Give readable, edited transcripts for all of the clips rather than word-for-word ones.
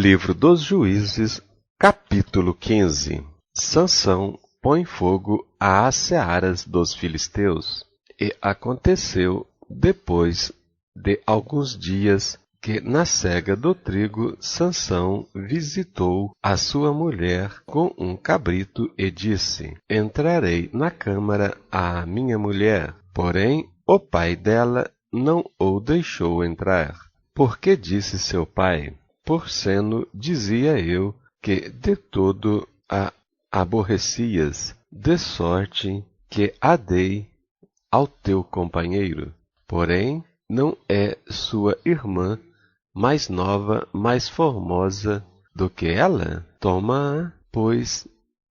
Livro dos Juízes, capítulo 15. Sansão põe fogo às searas dos filisteus. E aconteceu, depois de alguns dias, que na cega do trigo Sansão visitou a sua mulher com um cabrito e disse: Entrarei na câmara à minha mulher. Porém, o pai dela não o deixou entrar. Porque disse seu pai: Por seno dizia eu que de todo a aborrecias, de sorte que a dei ao teu companheiro. Porém, não é sua irmã mais nova, mais formosa do que ela? Toma-a, pois,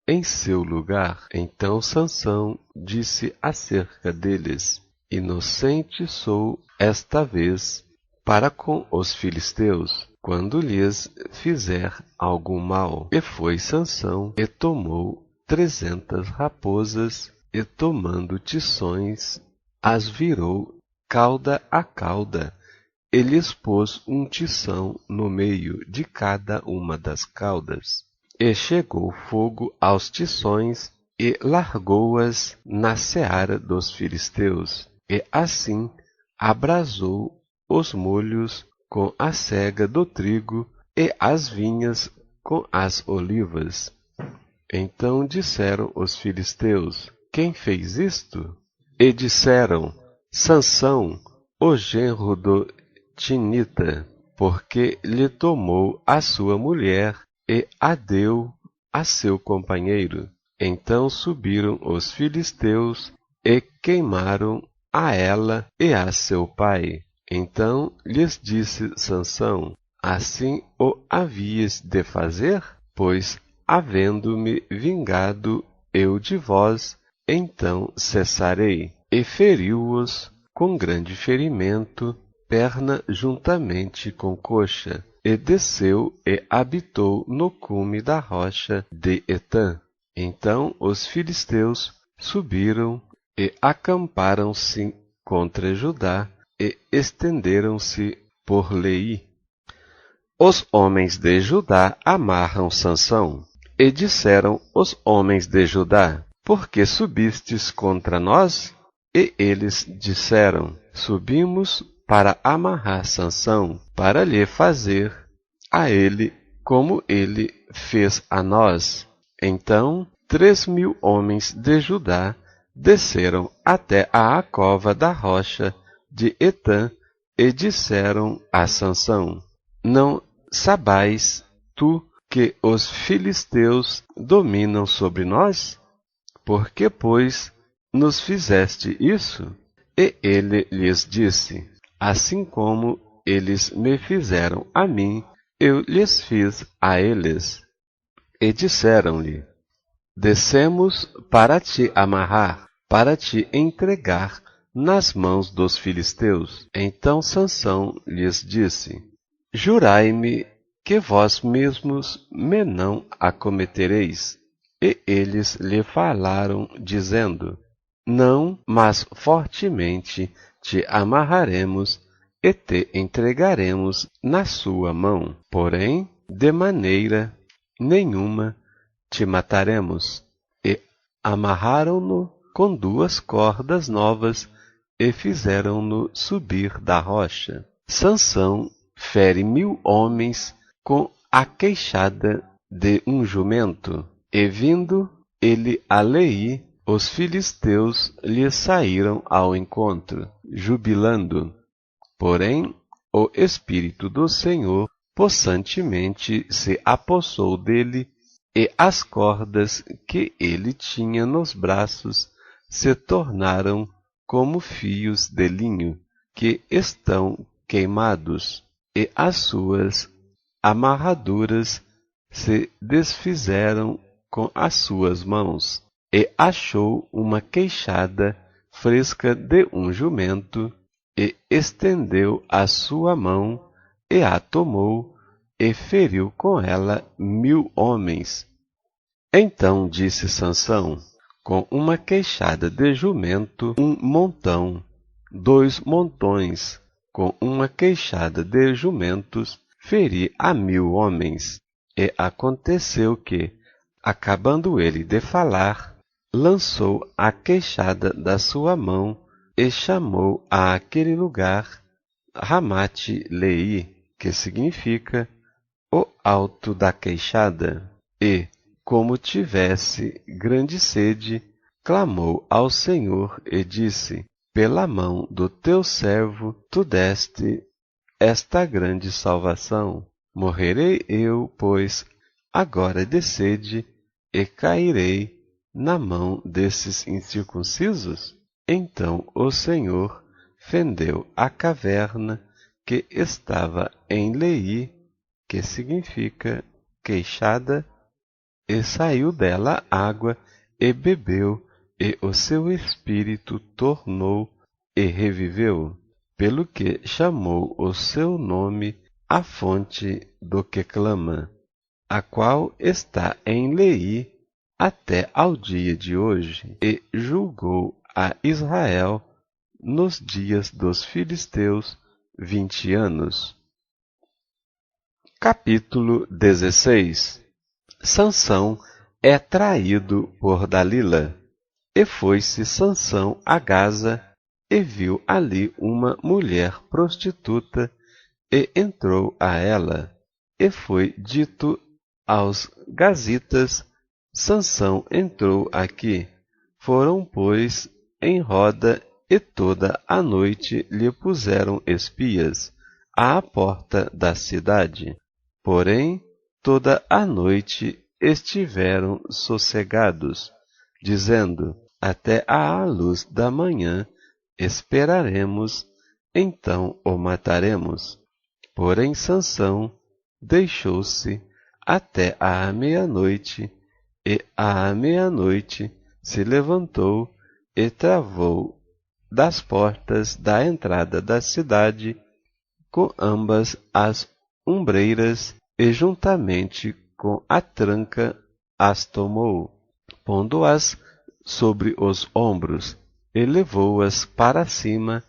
em seu lugar. Então Sansão disse acerca deles: Inocente sou esta vez para com os filisteus, quando lhes fizer algum mal. E foi Sansão, e tomou 300 raposas, e tomando tições, as virou cauda a cauda, e lhes pôs um tição no meio de cada uma das caudas. E chegou fogo aos tições, e largou-as na seara dos filisteus, e assim abrasou os molhos com a cega do trigo e as vinhas com as olivas. Então disseram os filisteus: Quem fez isto? E disseram: Sansão, o genro do Tinita, porque lhe tomou a sua mulher e a deu a seu companheiro. Então subiram os filisteus e queimaram a ela e a seu pai. Então lhes disse Sansão: Assim o havíeis de fazer? Pois, havendo-me vingado eu de vós, então cessarei. E feriu-os com grande ferimento, perna juntamente com coxa, e desceu e habitou no cume da rocha de Etã. Então os filisteus subiram e acamparam-se contra Judá, e estenderam-se por Leí. Os homens de Judá amarram Sansão, e disseram os homens de Judá: Por que subistes contra nós? E eles disseram: Subimos para amarrar Sansão, para lhe fazer a ele como ele fez a nós. Então 3.000 homens de Judá desceram até a cova da rocha de Etã e disseram a Sansão: Não sabais tu que os filisteus dominam sobre nós? Por que, pois, nos fizeste isso? E ele lhes disse: Assim como eles me fizeram a mim, eu lhes fiz a eles. E disseram-lhe: Descemos para te amarrar, para te entregar nas mãos dos filisteus. Então Sansão lhes disse: Jurai-me que vós mesmos me não acometereis. E eles lhe falaram, dizendo: Não, mas fortemente te amarraremos e te entregaremos na sua mão. Porém, de maneira nenhuma te mataremos. E amarraram-no com 2 cordas novas e fizeram-no subir da rocha. Sansão fere 1.000 homens com a queixada de um jumento. E vindo ele a Leí, os filisteus lhe saíram ao encontro, jubilando. Porém, o Espírito do Senhor possantemente se apossou dele, e as cordas que ele tinha nos braços se tornaram como fios de linho que estão queimados, e as suas amarraduras se desfizeram com as suas mãos. E achou uma queixada fresca de um jumento, e estendeu a sua mão, e a tomou, e feriu com ela 1.000 homens. Então disse Sansão: Com uma queixada de jumento, 1 montão, 2 montões, com uma queixada de jumentos, feri a 1000 homens. E aconteceu que, acabando ele de falar, lançou a queixada da sua mão e chamou a aquele lugar Ramate-Leí, que significa o alto da queixada. E, como tivesse grande sede, clamou ao Senhor e disse: pela mão do teu servo tu deste esta grande salvação. Morrerei eu, pois, agora de sede, e cairei na mão desses incircuncisos? Então o Senhor fendeu a caverna que estava em Leí, que significa queixada, e saiu dela água, e bebeu, e o seu espírito tornou e reviveu, pelo que chamou o seu nome a fonte do que clama, a qual está em Leí até ao dia de hoje, e julgou a Israel nos dias dos filisteus 20 anos. Capítulo 16. Sansão é traído por Dalila. E foi-se Sansão a Gaza, e viu ali uma mulher prostituta, e entrou a ela. E foi dito aos gazitas: Sansão entrou aqui. Foram, pois, em roda, e toda a noite lhe puseram espias à porta da cidade. Porém, toda a noite estiveram sossegados, dizendo: até à luz da manhã esperaremos, então o mataremos. Porém Sansão deixou-se até à meia-noite, e à meia-noite se levantou e travou das portas da entrada da cidade com ambas as ombreiras, e juntamente com a tranca as tomou, pondo-as sobre os ombros, e levou-as para cima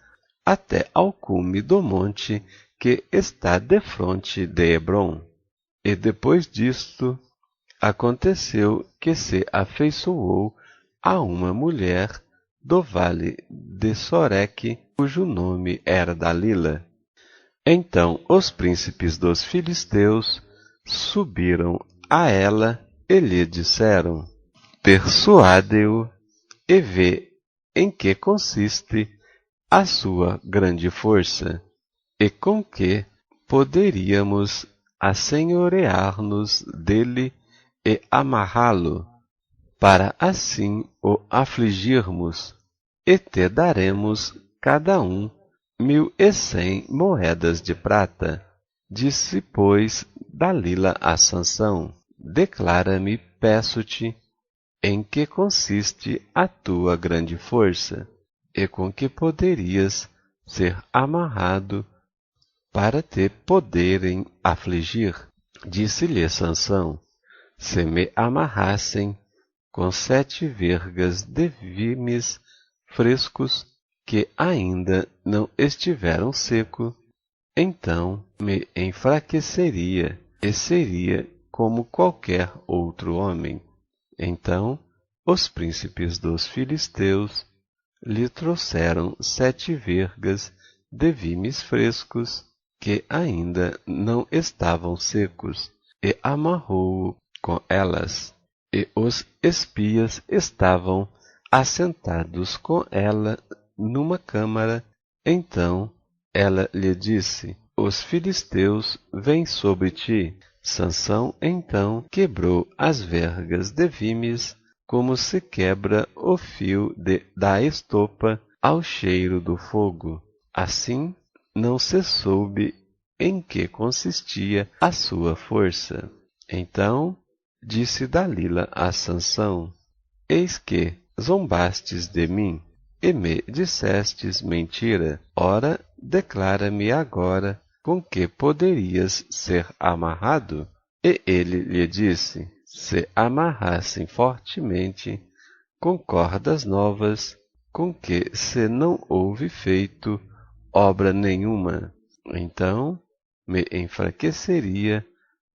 até ao cume do monte que está defronte de Hebrom. E depois disto, aconteceu que se afeiçoou a uma mulher do vale de Soreque, cujo nome era Dalila. Então os príncipes dos filisteus subiram a ela e lhe disseram: persuade-o e vê em que consiste a sua grande força, e com que poderíamos assenhorear-nos dele e amarrá-lo, para assim o afligirmos, e te daremos cada um 1.100 moedas de prata. Disse, pois, Dalila a Sansão: declara-me, peço-te, em que consiste a tua grande força, e com que poderias ser amarrado para te poderem afligir. Disse-lhe Sansão: se me amarrassem com 7 vergas de vimes frescos que ainda não estiveram secos, então me enfraqueceria e seria como qualquer outro homem. Então os príncipes dos filisteus lhe trouxeram 7 vergas de vimes frescos que ainda não estavam secos, e amarrou-o com elas. E os espias estavam assentados com ela numa câmara. Então ela lhe disse: os filisteus vêm sobre ti. Sansão então quebrou as vergas de vimes, como se quebra o fio da estopa ao cheiro do fogo. Assim não se soube em que consistia a sua força. Então disse Dalila a Sansão: eis que zombastes de mim, e me dissestes mentira. Ora, declara-me agora com que poderias ser amarrado? E ele lhe disse: se amarrassem fortemente com cordas novas, com que se não houve feito obra nenhuma. Então me enfraqueceria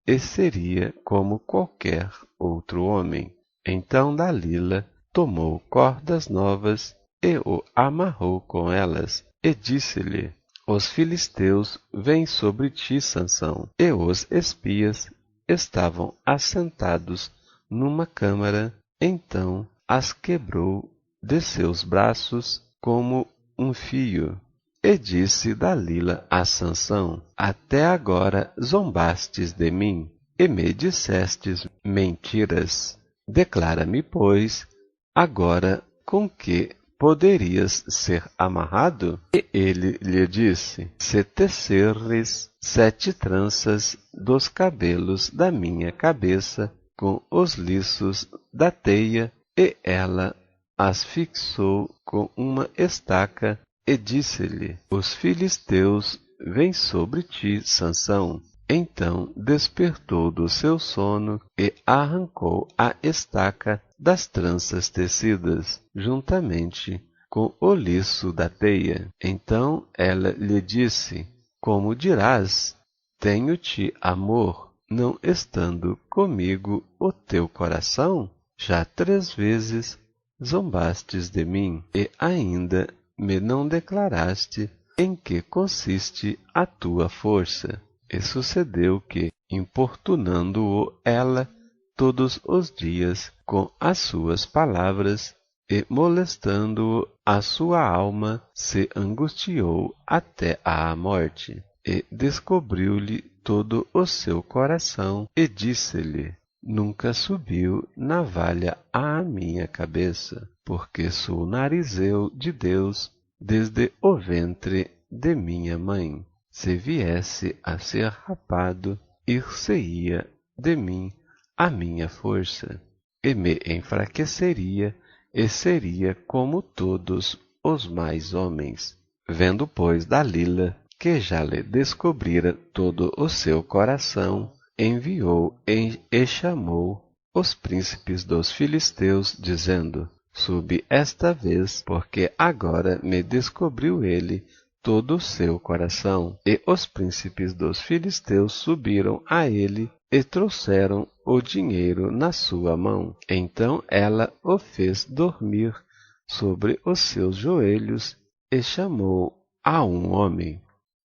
e seria como qualquer outro homem. Então Dalila tomou cordas novas e o amarrou com elas, e disse-lhe: Os filisteus vêm sobre ti, Sansão. E os espias estavam assentados numa câmara. Então as quebrou de seus braços como um fio. E disse Dalila a Sansão: Até agora zombastes de mim, e me dissestes mentiras. Declara-me, pois, agora com que poderias ser amarrado? E ele lhe disse: Se tecerdes 7 tranças dos cabelos da minha cabeça com os liços da teia. E ela as fixou com uma estaca, e disse-lhe: Os filisteus vêm sobre ti, Sansão. Então despertou do seu sono e arrancou a estaca das tranças tecidas, juntamente com o liço da teia. Então ela lhe disse: Como dirás, tenho-te amor, não estando comigo o teu coração? Já 3 vezes zombastes de mim, e ainda me não declaraste em que consiste a tua força. E sucedeu que, importunando-o ela todos os dias com as suas palavras, e molestando-o a sua alma, se angustiou até à morte. E descobriu-lhe todo o seu coração, e disse-lhe: Nunca subiu navalha à minha cabeça, porque sou narizeu de Deus desde o ventre de minha mãe. Se viesse a ser rapado, ir-se-ia de mim a minha força, e me enfraqueceria, e seria como todos os mais homens. Vendo, pois, Dalila que já lhe descobrira todo o seu coração, enviou e chamou os príncipes dos filisteus, dizendo: Subi esta vez, porque agora me descobriu ele todo o seu coração. E os príncipes dos filisteus subiram a ele e trouxeram o dinheiro na sua mão. Então ela o fez dormir sobre os seus joelhos e chamou a um homem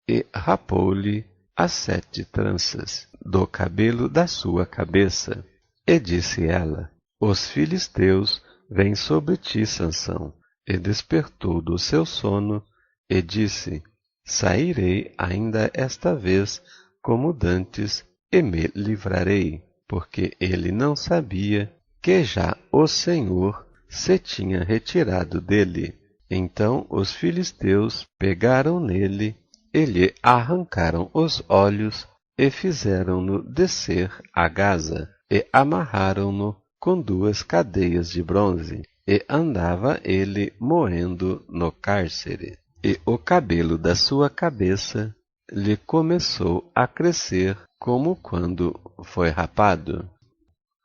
e rapou-lhe as 7 tranças do cabelo da sua cabeça. E disse ela: Os filisteus vêm sobre ti, Sansão. E despertou do seu sono e disse: Sairei ainda esta vez como dantes e me livrarei, porque ele não sabia que já o Senhor se tinha retirado dele. Então os filisteus pegaram nele e lhe arrancaram os olhos e fizeram-no descer a Gaza e amarraram-no com 2 cadeias de bronze, e andava ele moendo no cárcere. E o cabelo da sua cabeça lhe começou a crescer como quando foi rapado.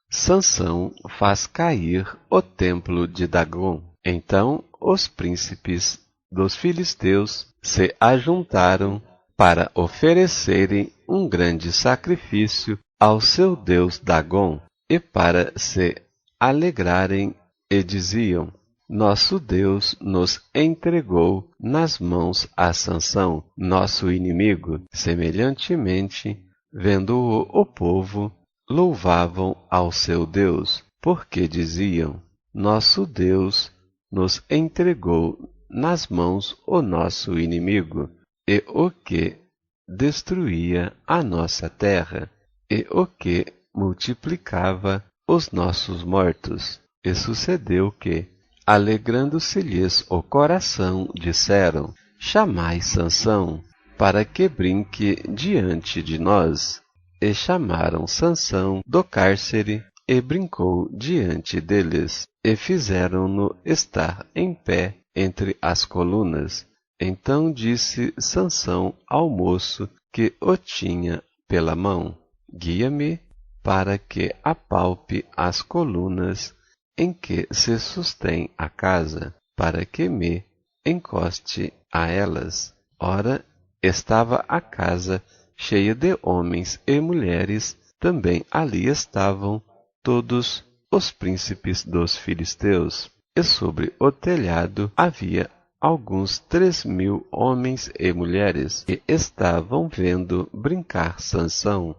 Sansão faz cair o templo de Dagom. Então os príncipes dos filisteus se ajuntaram para oferecerem um grande sacrifício ao seu deus Dagom, e para se alegrarem, e diziam: Nosso Deus nos entregou nas mãos a Sansão, nosso inimigo. Semelhantemente, vendo-o o povo, louvavam ao seu Deus, porque diziam: Nosso Deus nos entregou nas mãos o nosso inimigo, e o que destruía a nossa terra, e o que multiplicava os nossos mortos. E sucedeu que, alegrando-se-lhes o coração, disseram: Chamai Sansão, para que brinque diante de nós. E chamaram Sansão do cárcere, e brincou diante deles, e fizeram-no estar em pé entre as colunas. Então disse Sansão ao moço que o tinha pela mão: Guia-me para que apalpe as colunas em que se sustém a casa, para que me encoste a elas. Ora, estava a casa cheia de homens e mulheres. Também ali estavam todos os príncipes dos filisteus. E sobre o telhado havia alguns 3.000 homens e mulheres, que estavam vendo brincar Sansão.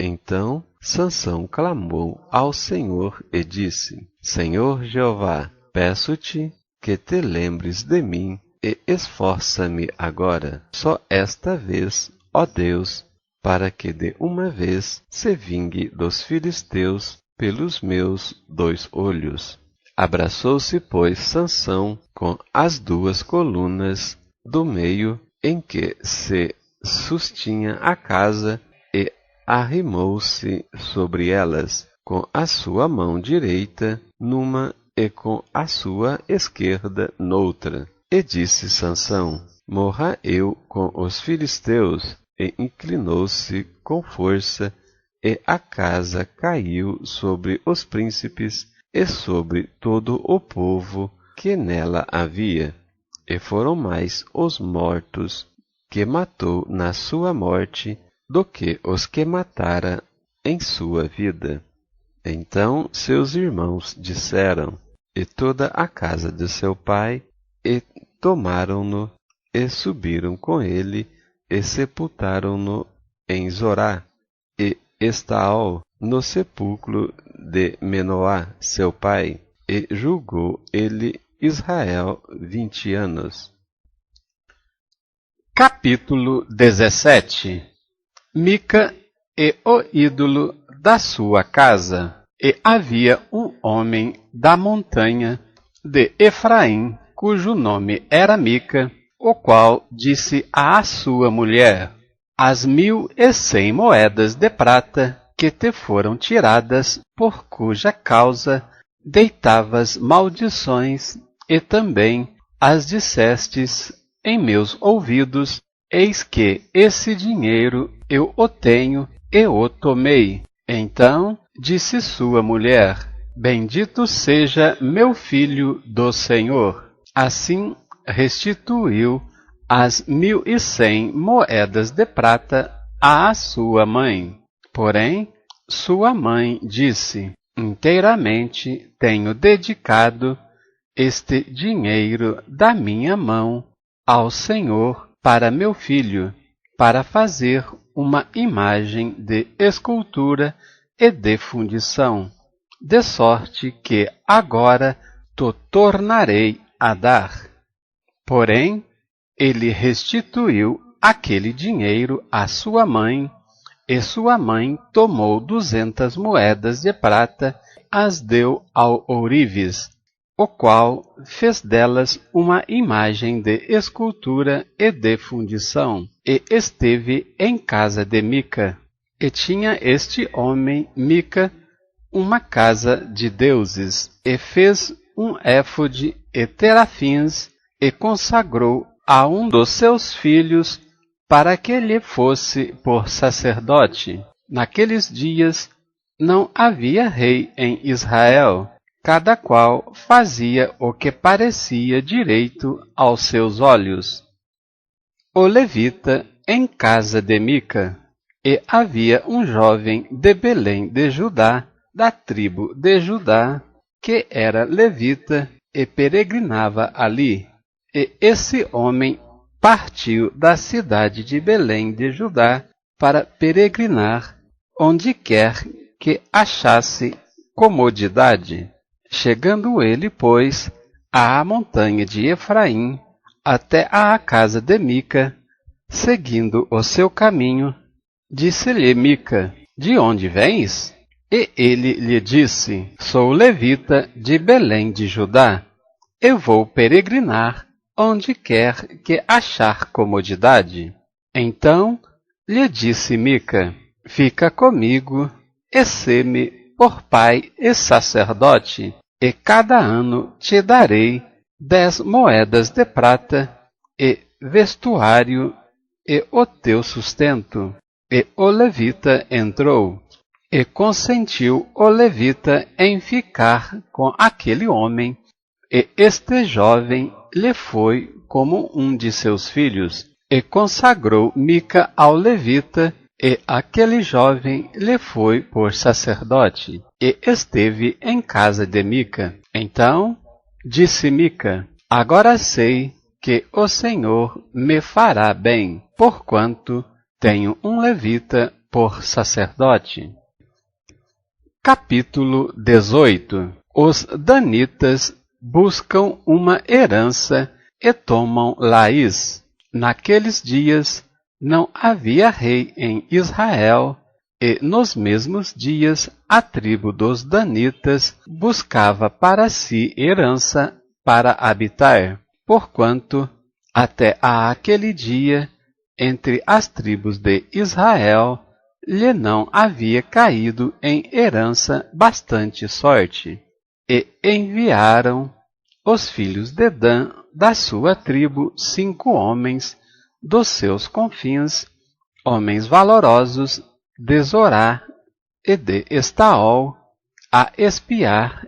Então Sansão clamou ao Senhor e disse: Senhor Jeová, peço-te que te lembres de mim e esforça-me agora, só esta vez, ó Deus, para que de uma vez se vingue dos filisteus pelos meus 2 olhos. Abraçou-se, pois, Sansão com as 2 colunas do meio em que se sustinha a casa e arrimou-se sobre elas, com a sua mão direita numa e com a sua esquerda noutra. E disse Sansão: Morra eu com os filisteus. E inclinou-se com força, e a casa caiu sobre os príncipes e sobre todo o povo que nela havia. E foram mais os mortos que matou na sua morte do que os que matara em sua vida. Então seus irmãos disseram, e toda a casa de seu pai, e tomaram-no, e subiram com ele, e sepultaram-no em Zorá, e Estaol, no sepulcro de Menoá, seu pai, e julgou ele Israel 20 anos. Capítulo 17. Mica e o ídolo da sua casa. E havia um homem da montanha de Efraim, cujo nome era Mica, o qual disse à sua mulher: As 1.100 moedas de prata que te foram tiradas, por cuja causa deitavas maldições, e também as dissestes em meus ouvidos, eis que esse dinheiro eu o tenho e o tomei. Então disse sua mulher: Bendito seja meu filho do Senhor. Assim restituiu as 1.100 moedas de prata à sua mãe. Porém, sua mãe disse: Inteiramente tenho dedicado este dinheiro da minha mão ao Senhor para meu filho, para fazer uma imagem de escultura e de fundição, de sorte que agora te tornarei a dar. Porém, ele restituiu aquele dinheiro à sua mãe, e sua mãe tomou 200 moedas de prata, as deu ao ourives, o qual fez delas uma imagem de escultura e de fundição, e esteve em casa de Mica. E tinha este homem, Mica, uma casa de deuses, e fez um éfode e terafins, e consagrou a um dos seus filhos para que lhe fosse por sacerdote. Naqueles dias não havia rei em Israel, cada qual fazia o que parecia direito aos seus olhos. O levita em casa de Mica. E havia um jovem de Belém de Judá, da tribo de Judá, que era levita e peregrinava ali. E esse homem partiu da cidade de Belém de Judá para peregrinar onde quer que achasse comodidade. Chegando ele, pois, à montanha de Efraim, até à casa de Mica, seguindo o seu caminho, disse-lhe Mica: De onde vens? E ele lhe disse: Sou levita de Belém de Judá. Eu vou peregrinar onde quer que achar comodidade. Então lhe disse Mica: Fica comigo e sê-me por pai e sacerdote, e cada ano te darei 10 moedas de prata, e vestuário, e o teu sustento. E o levita entrou, e consentiu o levita em ficar com aquele homem, e este jovem lhe foi como um de seus filhos. E consagrou Mica ao levita, E aquele jovem lhe foi por sacerdote, e esteve em casa de Mica. Então disse Mica: agora sei que o Senhor me fará bem, porquanto tenho um levita por sacerdote. Capítulo 18. Os danitas buscam uma herança e tomam Laís. Naqueles dias não havia rei em Israel, e nos mesmos dias a tribo dos danitas buscava para si herança para habitar, porquanto até aquele dia entre as tribos de Israel lhe não havia caído em herança bastante sorte. E enviaram os filhos de Dan da sua tribo 5 homens dos seus confins, homens valorosos de Zorá e de Estaol, a espiar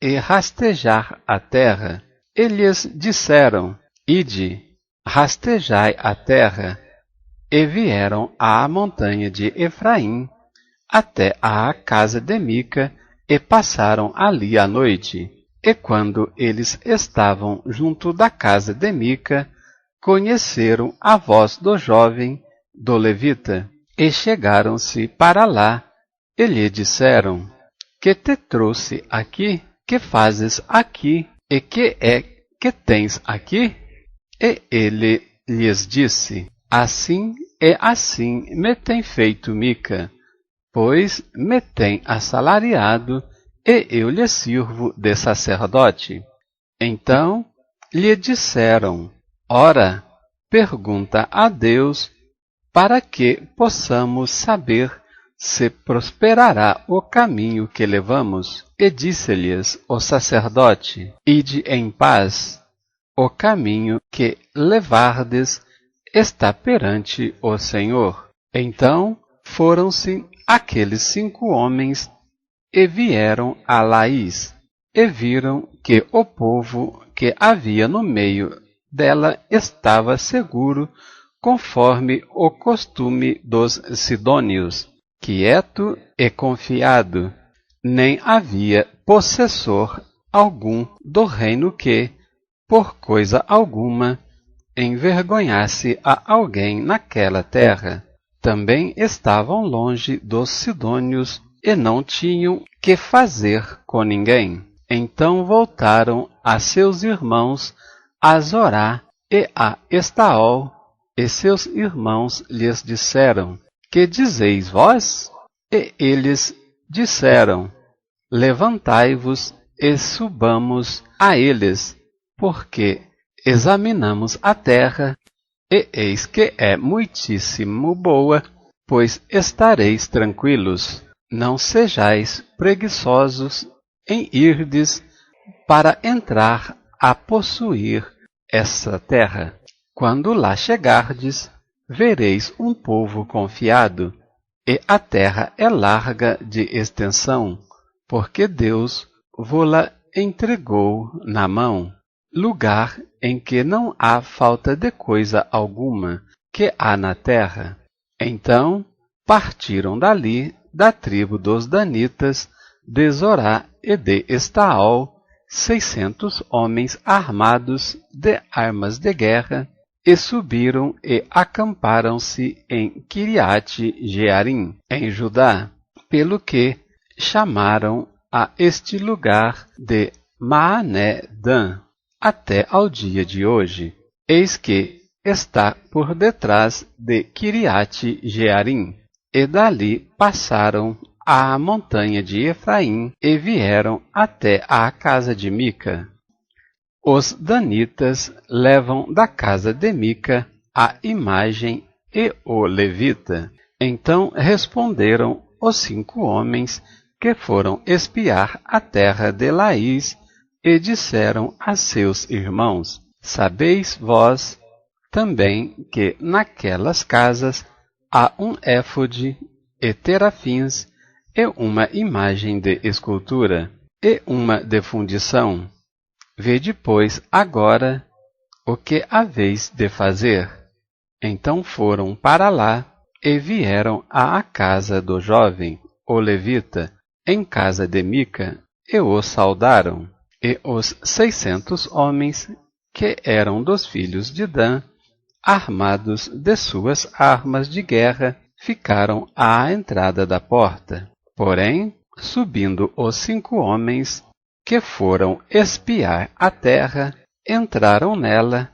e rastejar a terra. Eles disseram: ide, rastejai a terra. E vieram à montanha de Efraim, até à casa de Mica, e passaram ali a noite. E quando eles estavam junto da casa de Mica, conheceram a voz do jovem, do levita, e chegaram-se para lá, e lhe disseram: que te trouxe aqui? Que fazes aqui? E que é que tens aqui? E ele lhes disse: assim e assim me tem feito Mica, pois me tem assalariado, e eu lhe sirvo de sacerdote. Então lhe disseram: ora, pergunta a Deus, para que possamos saber se prosperará o caminho que levamos. E disse-lhes o sacerdote: ide em paz, o caminho que levardes está perante o Senhor. Então foram-se aqueles 5 homens e vieram a Laís, e viram que o povo que havia no meio dela estava seguro, conforme o costume dos sidônios, quieto e confiado. Nem havia possessor algum do reino que, por coisa alguma, envergonhasse a alguém naquela terra. Também estavam longe dos sidônios e não tinham que fazer com ninguém. Então voltaram a seus irmãos a Zorá e a Estaol, e seus irmãos lhes disseram: que dizeis vós? E eles disseram: levantai-vos e subamos a eles, porque examinamos a terra, e eis que é muitíssimo boa, pois estareis tranquilos. Não sejais preguiçosos em irdes para entrar a possuir essa terra. Quando lá chegardes, vereis um povo confiado, e a terra é larga de extensão, porque Deus vô-la entregou na mão, lugar em que não há falta de coisa alguma que há na terra. Então partiram dali, da tribo dos danitas, de Zorá e de Estaol, 600 homens armados de armas de guerra, e subiram e acamparam-se em Quiriate-Jearim, em Judá, pelo que chamaram a este lugar de Maané-Dan, até ao dia de hoje. Eis que está por detrás de Quiriate-Jearim. E dali passaram à montanha de Efraim e vieram até à casa de Mica. Os danitas levam da casa de Mica a imagem e o levita. Então responderam os 5 homens que foram espiar a terra de Laís e disseram a seus irmãos: sabeis vós também que naquelas casas há um éfode e terafins e uma imagem de escultura e uma de fundição. Vede, pois, agora o que haveis de fazer. Então foram para lá e vieram à casa do jovem, o levita, em casa de Mica, e o saudaram. E os 600 homens, que eram dos filhos de Dan, armados de suas armas de guerra, ficaram à entrada da porta. Porém, subindo os 5 homens, que foram espiar a terra, entraram nela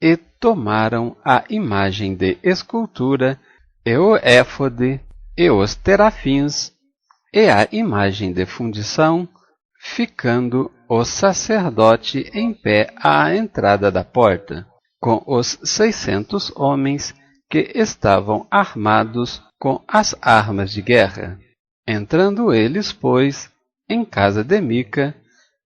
e tomaram a imagem de escultura, e o éfode, e os terafins, e a imagem de fundição, ficando o sacerdote em pé à entrada da porta, com os 600 homens que estavam armados com as armas de guerra. Entrando eles, pois, em casa de Mica,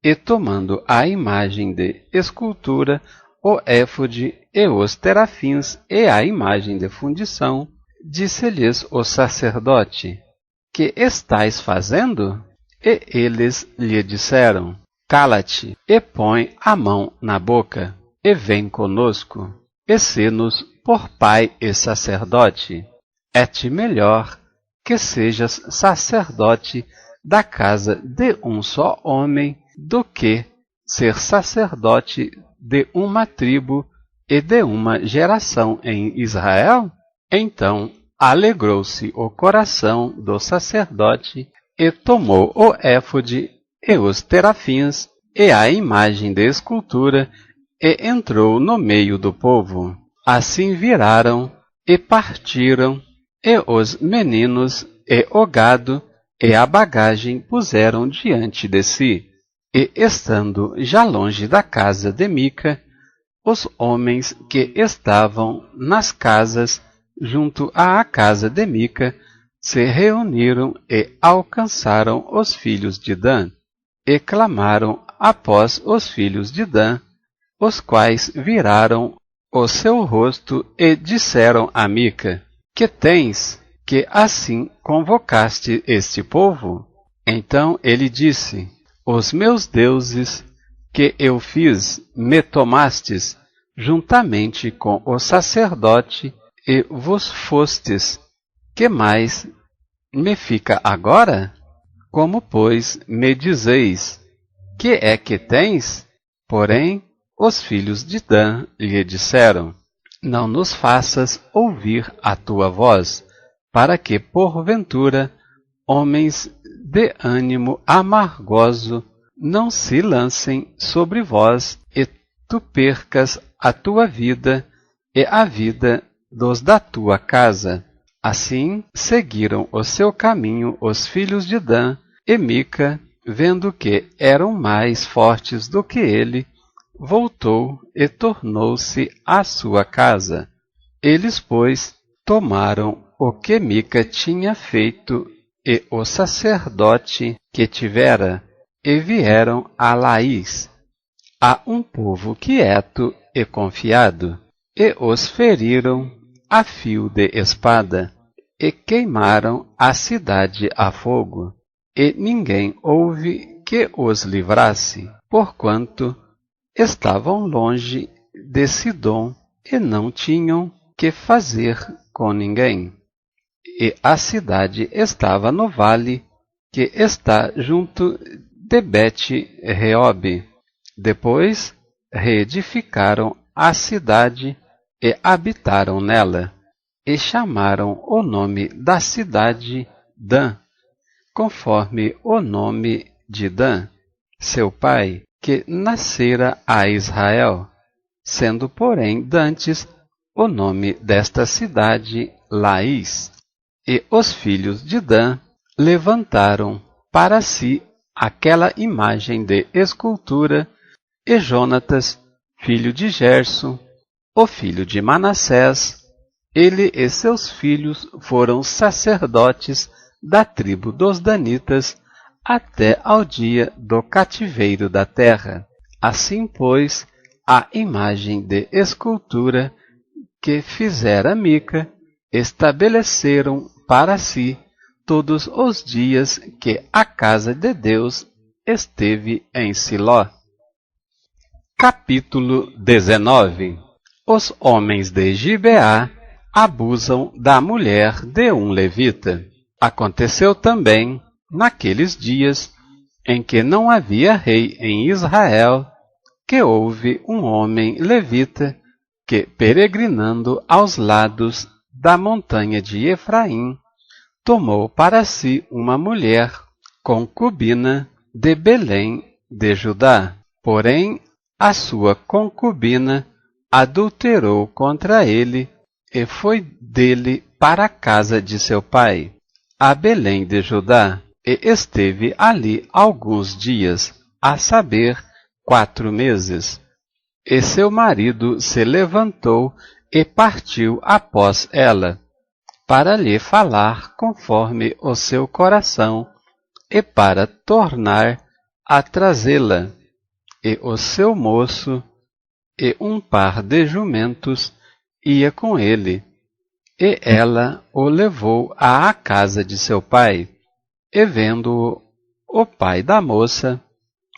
e tomando a imagem de escultura, o éfode e os terafins e a imagem de fundição, disse-lhes o sacerdote: Que estais fazendo? E eles lhe disseram: Cala-te, e põe a mão na boca, e vem conosco, e se-nos por pai e sacerdote. É-te melhor que sejas sacerdote da casa de um só homem, do que ser sacerdote de uma tribo e de uma geração em Israel? Então alegrou-se o coração do sacerdote, e tomou o éfode e os terafins e a imagem de escultura, e entrou no meio do povo. Assim viraram e partiram, e os meninos e o gado e a bagagem puseram diante de si. E estando já longe da casa de Mica, os homens que estavam nas casas junto à casa de Mica se reuniram e alcançaram os filhos de Dan, e clamaram após os filhos de Dan, os quais viraram o seu rosto e disseram a Mica: Que tens, que assim convocaste este povo? Então ele disse: Os meus deuses que eu fiz me tomastes, juntamente com o sacerdote, e vos fostes. Que mais me fica agora? Como, pois, me dizeis: Que é que tens? Porém, os filhos de Dan lhe disseram: Não nos faças ouvir a tua voz, para que, porventura, homens de ânimo amargoso não se lancem sobre vós, e tu percas a tua vida e a vida dos da tua casa. Assim seguiram o seu caminho os filhos de Dan, e Mica, vendo que eram mais fortes do que ele, voltou e tornou-se à sua casa. Eles, pois, tomaram o que Mica tinha feito e o sacerdote que tivera, e vieram a Laís, a um povo quieto e confiado, e os feriram a fio de espada, e queimaram a cidade a fogo, e ninguém houve que os livrasse, porquanto estavam longe de Sidom e não tinham que fazer com ninguém. E a cidade estava no vale que está junto de Bet-Reob. Depois reedificaram a cidade e habitaram nela, e chamaram o nome da cidade Dan, conforme o nome de Dan, seu pai, que nascera a Israel, sendo, porém, dantes o nome desta cidade Laís. E os filhos de Dan levantaram para si aquela imagem de escultura, e Jonatas, filho de Gerson, o filho de Manassés, ele e seus filhos foram sacerdotes da tribo dos Danitas até ao dia do cativeiro da terra. Assim, pois, a imagem de escultura que fizera Mica, estabeleceram para si todos os dias que a casa de Deus esteve em Siló. Capítulo 19. Os homens de Gibeá abusam da mulher de um levita. Aconteceu também, naqueles dias em que não havia rei em Israel, que houve um homem levita que, peregrinando aos lados da montanha de Efraim, tomou para si uma mulher concubina de Belém de Judá. Porém, a sua concubina adulterou contra ele e foi dele para a casa de seu pai, a Belém de Judá, e esteve ali alguns dias, a saber, 4 meses. E seu marido se levantou e partiu após ela, para lhe falar conforme o seu coração, e para tornar a trazê-la. E o seu moço e um par de jumentos ia com ele, e ela o levou à casa de seu pai, e vendo-o, o pai da moça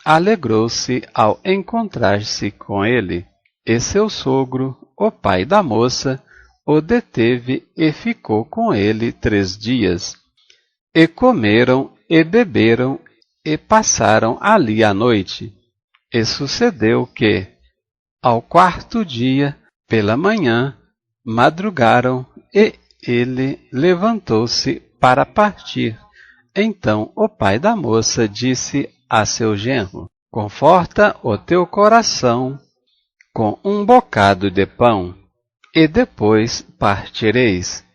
alegrou-se ao encontrar-se com ele, e seu sogro, o pai da moça, o deteve e ficou com ele 3 dias. E comeram e beberam e passaram ali a noite. E sucedeu que, ao 4º dia, pela manhã, madrugaram e ele levantou-se para partir. Então o pai da moça disse a seu genro: conforta o teu coração com um bocado de pão, e depois partireis.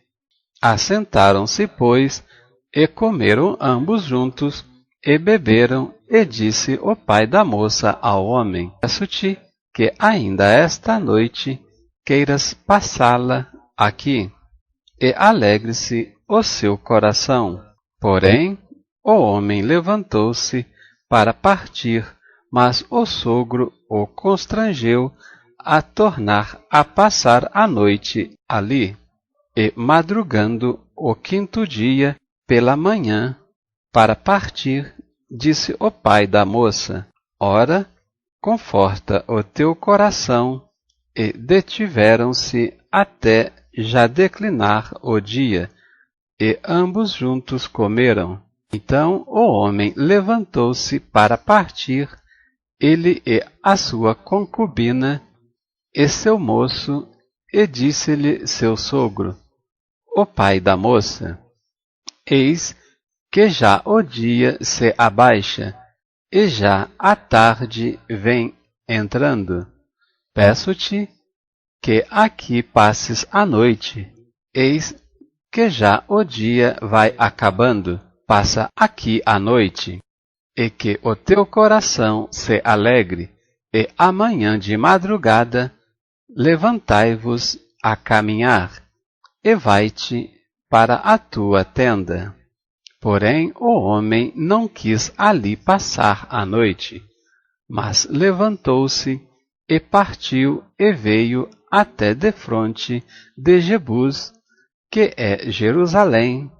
Assentaram-se, pois, e comeram ambos juntos, e beberam, e disse o pai da moça ao homem: peço-te que ainda esta noite queiras passá-la aqui, e alegre-se o seu coração. Porém, o homem levantou-se para partir, mas o sogro o constrangeu a tornar a passar a noite ali. E madrugando o 5º dia, pela manhã, para partir, disse o pai da moça: ora, conforta o teu coração. E detiveram-se até já declinar o dia, e ambos juntos comeram. Então o homem levantou-se para partir, ele e a sua concubina, e seu moço, e disse-lhe seu sogro, o pai da moça: eis que já o dia se abaixa, e já a tarde vem entrando. Peço-te que aqui passes a noite. Eis que já o dia vai acabando. Passa aqui a noite, e que o teu coração se alegre, e amanhã de madrugada levantai-vos a caminhar, e vai-te para a tua tenda. Porém o homem não quis ali passar a noite, mas levantou-se e partiu e veio até defronte de Jebus, que é Jerusalém,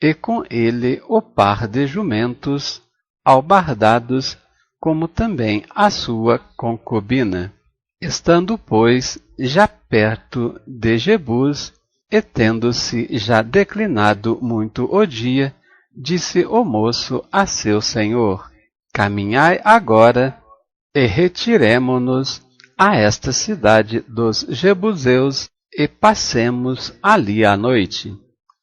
e com ele o par de jumentos albardados, como também a sua concubina. Estando, pois, já perto de Jebus, e tendo-se já declinado muito o dia, disse o moço a seu senhor: caminhai agora e retiremo-nos a esta cidade dos Jebuseus e passemos ali a noite.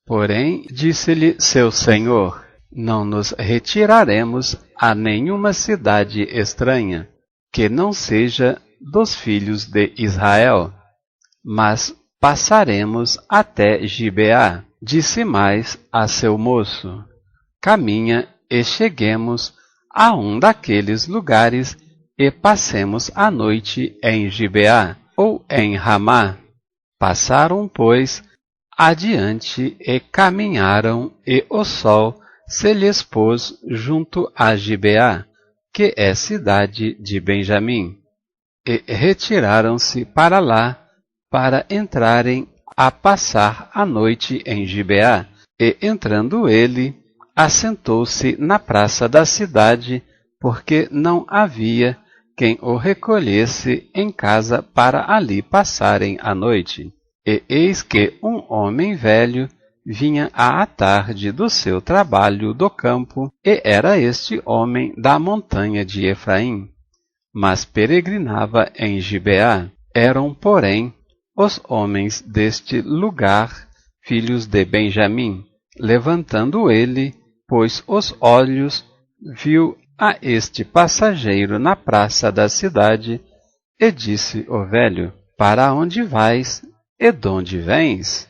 Porém, disse-lhe seu senhor: não nos retiraremos a nenhuma cidade estranha, que não seja dos filhos de Israel, mas passaremos até Gibeá. Disse mais a seu moço: caminha e cheguemos a um daqueles lugares e passemos a noite em Gibeá ou em Ramá. Passaram, pois, adiante e caminharam, e o sol se lhes pôs junto a Gibeá, que é cidade de Benjamim. E retiraram-se para lá, para entrarem a passar a noite em Gibeá. E entrando ele, assentou-se na praça da cidade, porque não havia quem o recolhesse em casa para ali passarem a noite. E eis que um homem velho vinha à tarde do seu trabalho do campo, e era este homem da montanha de Efraim, mas peregrinava em Gibeá. Eram, porém, os homens deste lugar filhos de Benjamim. Levantando ele, pois os olhos, viu a este passageiro na praça da cidade, e disse o velho: Para onde vais, e donde vens?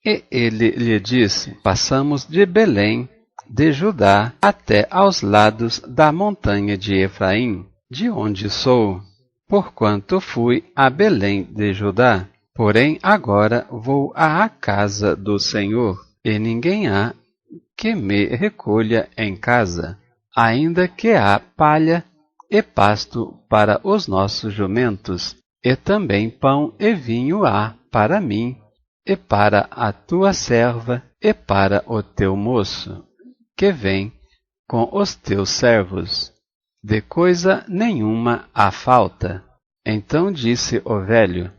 E ele lhe disse: Passamos de Belém, de Judá, até aos lados da montanha de Efraim, de onde sou, porquanto fui a Belém de Judá. Porém agora vou à casa do Senhor, e ninguém há que me recolha em casa, ainda que há palha e pasto para os nossos jumentos, e também pão e vinho há para mim, e para a tua serva, e para o teu moço, que vem com os teus servos. De coisa nenhuma há falta. Então disse o velho: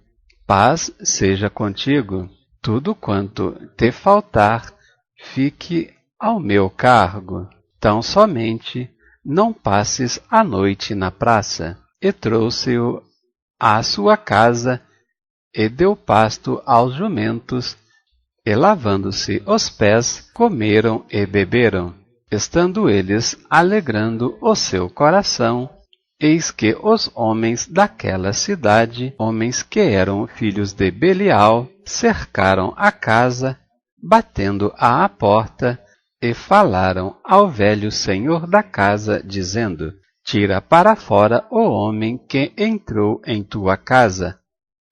Paz seja contigo. Tudo quanto te faltar, fique ao meu cargo. Tão somente não passes a noite na praça. E trouxe-o à sua casa, e deu pasto aos jumentos, e lavando-se os pés, comeram e beberam. Estando eles alegrando o seu coração, eis que os homens daquela cidade, homens que eram filhos de Belial, cercaram a casa, batendo à porta, e falaram ao velho senhor da casa, dizendo: Tira para fora o homem que entrou em tua casa,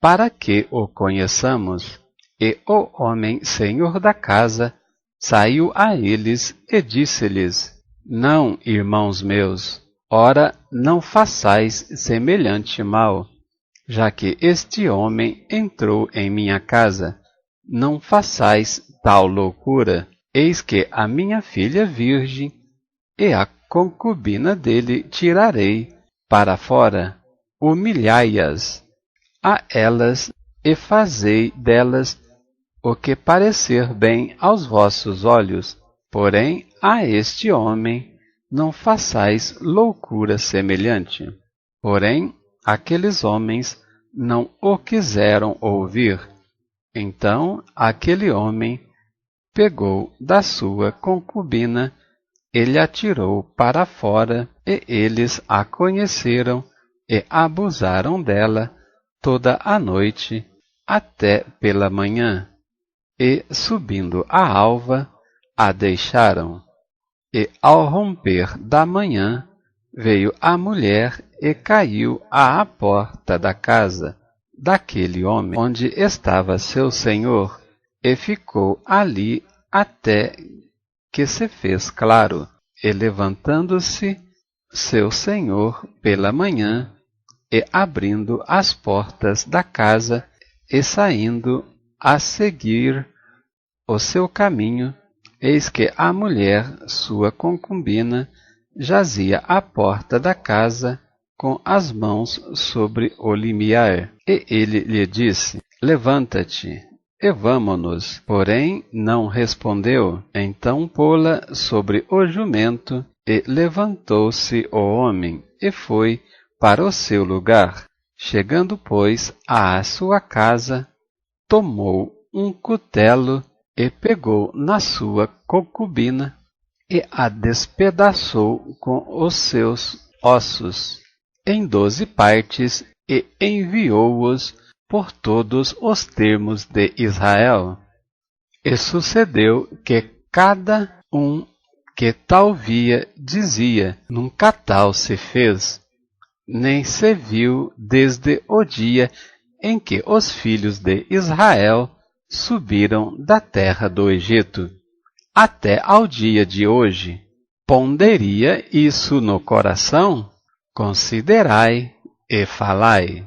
para que o conheçamos. E o homem senhor da casa saiu a eles e disse-lhes: Não, irmãos meus, ora não façais semelhante mal, já que este homem entrou em minha casa. Não façais tal loucura. Eis que a minha filha virgem e a concubina dele tirarei para fora. Humilhai-as a elas e fazei delas o que parecer bem aos vossos olhos. Porém, a este homem não façais loucura semelhante. Porém, aqueles homens não o quiseram ouvir. Então aquele homem pegou da sua concubina, ele a tirou para fora, e eles a conheceram e abusaram dela toda a noite até pela manhã. E, subindo a alva, a deixaram. E, ao romper da manhã, veio a mulher e caiu à porta da casa daquele homem, onde estava seu senhor, e ficou ali até que se fez claro. E, levantando-se seu senhor pela manhã, e abrindo as portas da casa, e saindo a seguir o seu caminho, eis que a mulher, sua concubina, jazia à porta da casa, com as mãos sobre o limiar. E ele lhe disse: Levanta-te, e vamo-nos. Porém não respondeu. Então pô-la sobre o jumento, e levantou-se o homem, e foi para o seu lugar. Chegando, pois, à sua casa, tomou um cutelo, e pegou na sua concubina, e a despedaçou com os seus ossos em 12 partes, e enviou-os por todos os termos de Israel. E sucedeu que cada um que tal via dizia: Nunca tal se fez, nem se viu desde o dia em que os filhos de Israel subiram da terra do Egito, até ao dia de hoje. Ponderia isso no coração? Considerai e falai.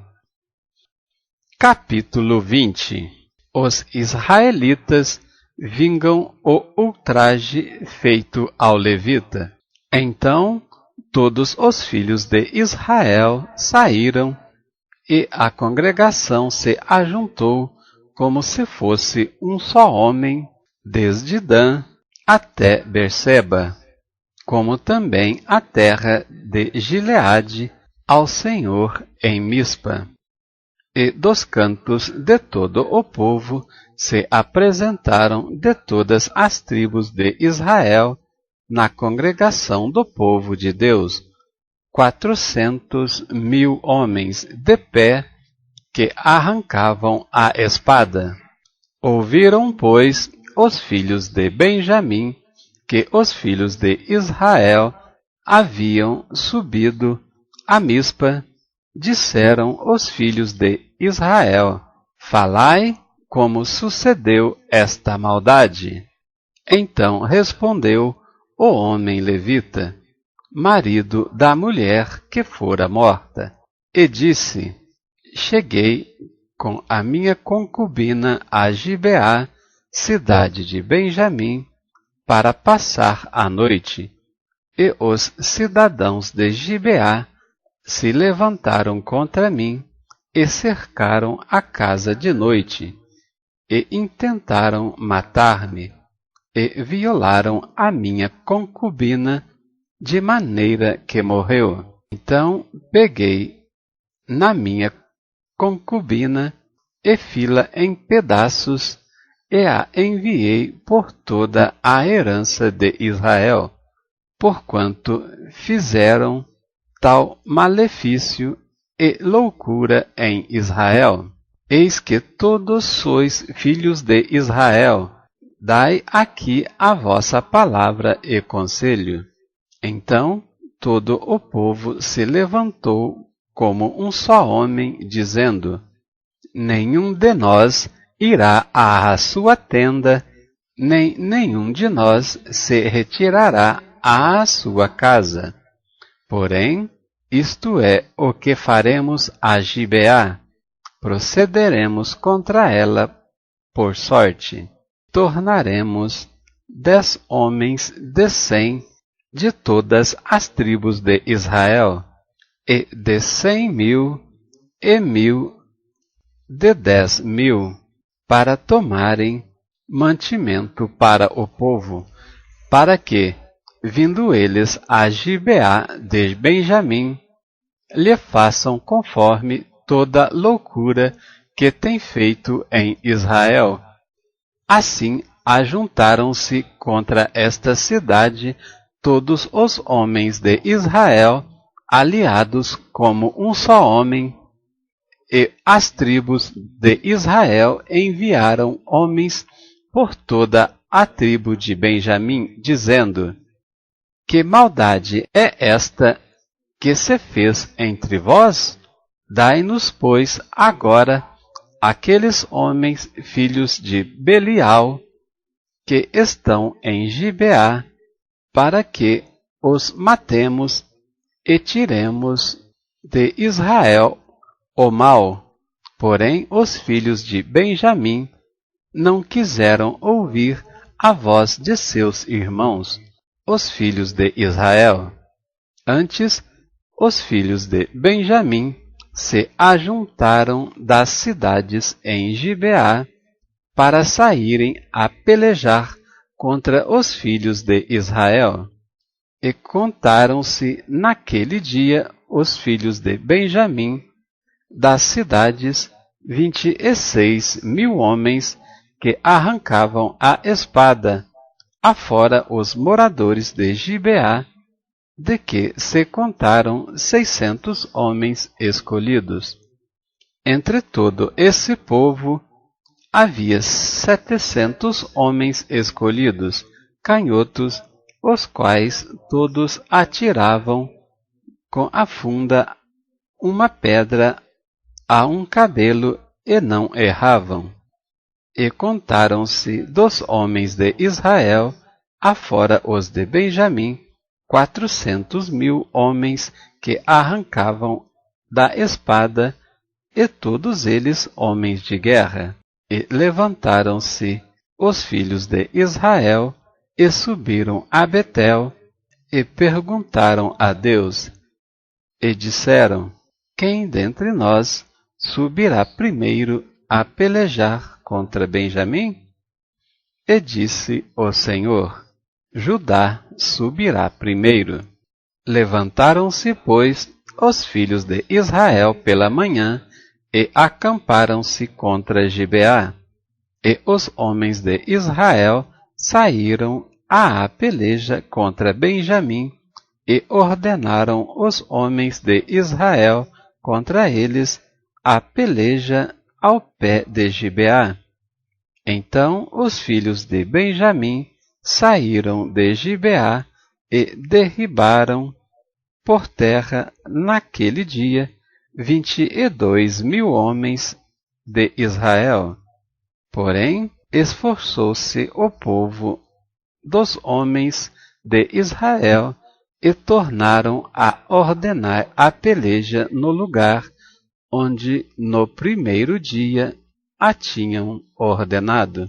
Capítulo 20. Os israelitas vingam o ultraje feito ao levita. Então todos os filhos de Israel saíram, e a congregação se ajuntou como se fosse um só homem, desde Dan até Berseba, como também a terra de Gileade ao Senhor em Mispa. E dos cantos de todo o povo se apresentaram de todas as tribos de Israel na congregação do povo de Deus, 400.000 homens de pé que arrancavam a espada. Ouviram, pois, os filhos de Benjamim que os filhos de Israel haviam subido a Mispa. Disseram os filhos de Israel: falai como sucedeu esta maldade. Então respondeu o homem levita, marido da mulher que fora morta, e disse: cheguei com a minha concubina a Gibeá, cidade de Benjamim, para passar a noite. E os cidadãos de Gibeá se levantaram contra mim e cercaram a casa de noite, e intentaram matar-me, e violaram a minha concubina, de maneira que morreu. Então peguei na minha concubina e fi-la em pedaços, e a enviei por toda a herança de Israel, porquanto fizeram tal malefício e loucura em Israel. Eis que todos sois filhos de Israel, dai aqui a vossa palavra e conselho. Então todo o povo se levantou como um só homem, dizendo: nenhum de nós irá à sua tenda, nem nenhum de nós se retirará à sua casa. Porém, isto é o que faremos a Gibeá: procederemos contra ela por sorte. Tornaremos 10 homens de 100 de todas as tribos de Israel, e de 100.000 e 1.000 de 10.000, para tomarem mantimento para o povo, para que, vindo eles a Gibeá de Benjamim, lhe façam conforme toda loucura que tem feito em Israel. Assim ajuntaram-se contra esta cidade todos os homens de Israel, aliados como um só homem, e as tribos de Israel enviaram homens por toda a tribo de Benjamim, dizendo: que maldade é esta que se fez entre vós? Dai-nos, pois, agora aqueles homens filhos de Belial que estão em Gibeá, para que os matemos e tiremos de Israel o mal. Porém os filhos de Benjamim não quiseram ouvir a voz de seus irmãos, os filhos de Israel. Antes, os filhos de Benjamim se ajuntaram das cidades em Gibeá para saírem a pelejar contra os filhos de Israel. E contaram-se naquele dia os filhos de Benjamim das cidades 26.000 homens que arrancavam a espada, afora os moradores de Gibeá, de que se contaram 600 homens escolhidos. Entre todo esse povo havia 700 homens escolhidos, canhotos, os quais todos atiravam com a funda uma pedra a um cabelo e não erravam. E contaram-se dos homens de Israel, afora os de Benjamim, 400.000 homens que arrancavam da espada, e todos eles homens de guerra. E levantaram-se os filhos de Israel, e subiram a Betel, e perguntaram a Deus, e disseram: quem dentre nós subirá primeiro a pelejar contra Benjamim? E disse o Senhor: Judá subirá primeiro. Levantaram-se, pois, os filhos de Israel pela manhã e acamparam-se contra Gibeá. E os homens de Israel saíram à peleja contra Benjamim e ordenaram os homens de Israel contra eles a peleja ao pé de Gibeá. Então os filhos de Benjamim saíram de Gibeá e derribaram por terra naquele dia 22.000 homens de Israel. Porém, esforçou-se o povo dos homens de Israel e tornaram a ordenar a peleja no lugar onde no primeiro dia a tinham ordenado.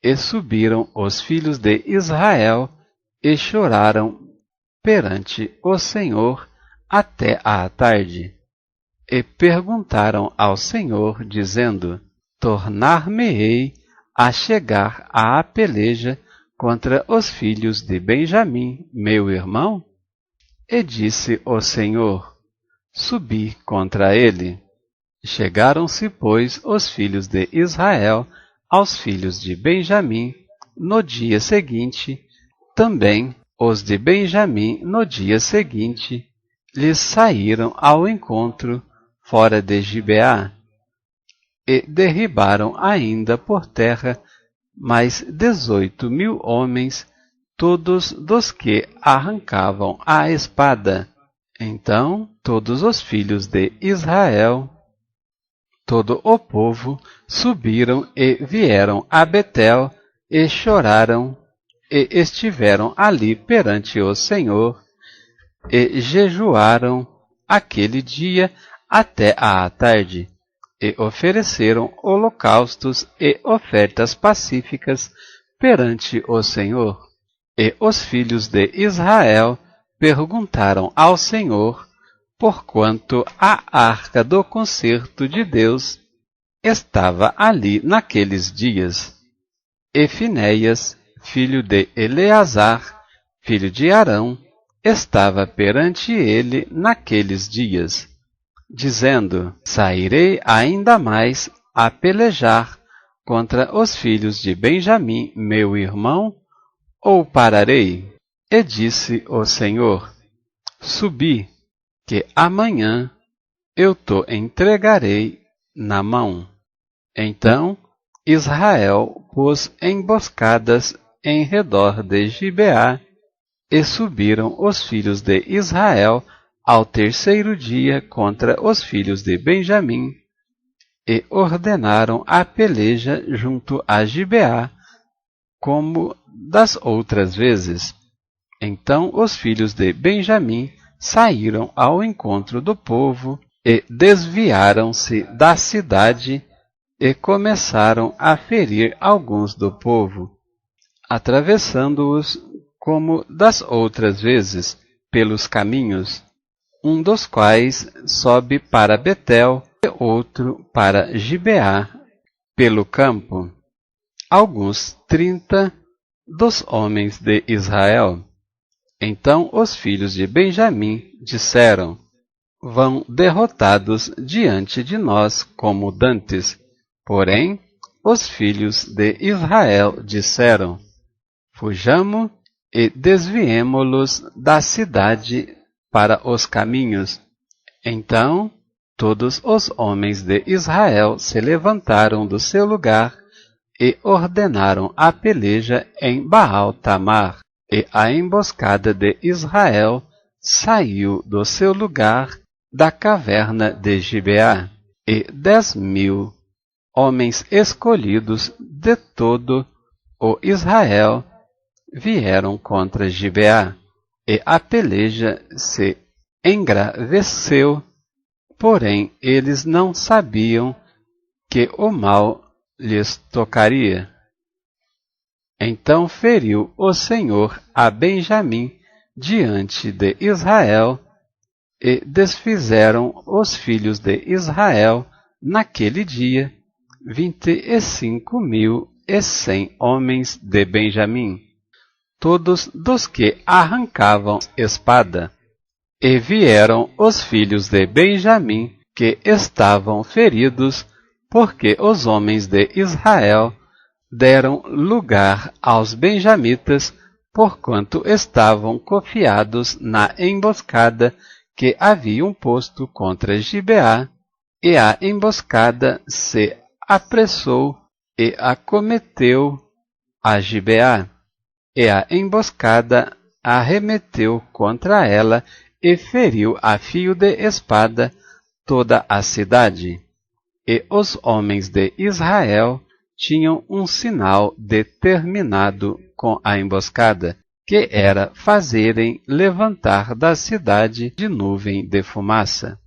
E subiram os filhos de Israel e choraram perante o Senhor até à tarde. E perguntaram ao Senhor, dizendo: Tornar-me-ei a chegar à peleja contra os filhos de Benjamim, meu irmão? E disse o Senhor: Subi contra ele. Chegaram-se, pois, os filhos de Israel aos filhos de Benjamim no dia seguinte. Também os de Benjamim no dia seguinte lhes saíram ao encontro fora de Gibeá e derribaram ainda por terra mais 18.000 homens, todos dos que arrancavam a espada. Então todos os filhos de Israel, todo o povo, subiram e vieram a Betel e choraram e estiveram ali perante o Senhor e jejuaram aquele dia até à tarde e ofereceram holocaustos e ofertas pacíficas perante o Senhor. E os filhos de Israel perguntaram ao Senhor, porquanto a arca do concerto de Deus estava ali naqueles dias. E Finéias, filho de Eleazar, filho de Arão, estava perante ele naqueles dias, dizendo: Sairei ainda mais a pelejar contra os filhos de Benjamim, meu irmão, ou pararei? E disse o Senhor: Subi, que amanhã eu te entregarei na mão. Então Israel pôs emboscadas em redor de Gibeá, e subiram os filhos de Israel ao terceiro dia contra os filhos de Benjamim, e ordenaram a peleja junto a Gibeá, como das outras vezes. Então os filhos de Benjamim saíram ao encontro do povo e desviaram-se da cidade e começaram a ferir alguns do povo, atravessando-os como das outras vezes pelos caminhos, um dos quais sobe para Betel e outro para Gibeá pelo campo. Alguns 30 dos homens de Israel. Então os filhos de Benjamim disseram: Vão derrotados diante de nós como dantes. Porém, os filhos de Israel disseram: Fujamo e desviemo-los da cidade para os caminhos. Então todos os homens de Israel se levantaram do seu lugar e ordenaram a peleja em Baal-Tamar. E a emboscada de Israel saiu do seu lugar da caverna de Gibeá, e 10.000 homens escolhidos de todo o Israel vieram contra Gibeá, e a peleja se engraveceu, porém eles não sabiam que o mal lhes tocaria. Então feriu o Senhor a Benjamim diante de Israel, e desfizeram os filhos de Israel naquele dia 25.100 homens de Benjamim, todos dos que arrancavam espada. E vieram os filhos de Benjamim, que estavam feridos, porque os homens de Israel deram lugar aos benjamitas, porquanto estavam confiados na emboscada que haviam posto contra Gibeá, e a emboscada se apressou e acometeu a Gibeá, e a emboscada arremeteu contra ela e feriu a fio de espada toda a cidade. E os homens de Israel tinham um sinal determinado com a emboscada, que era fazerem levantar da cidade de nuvem de fumaça.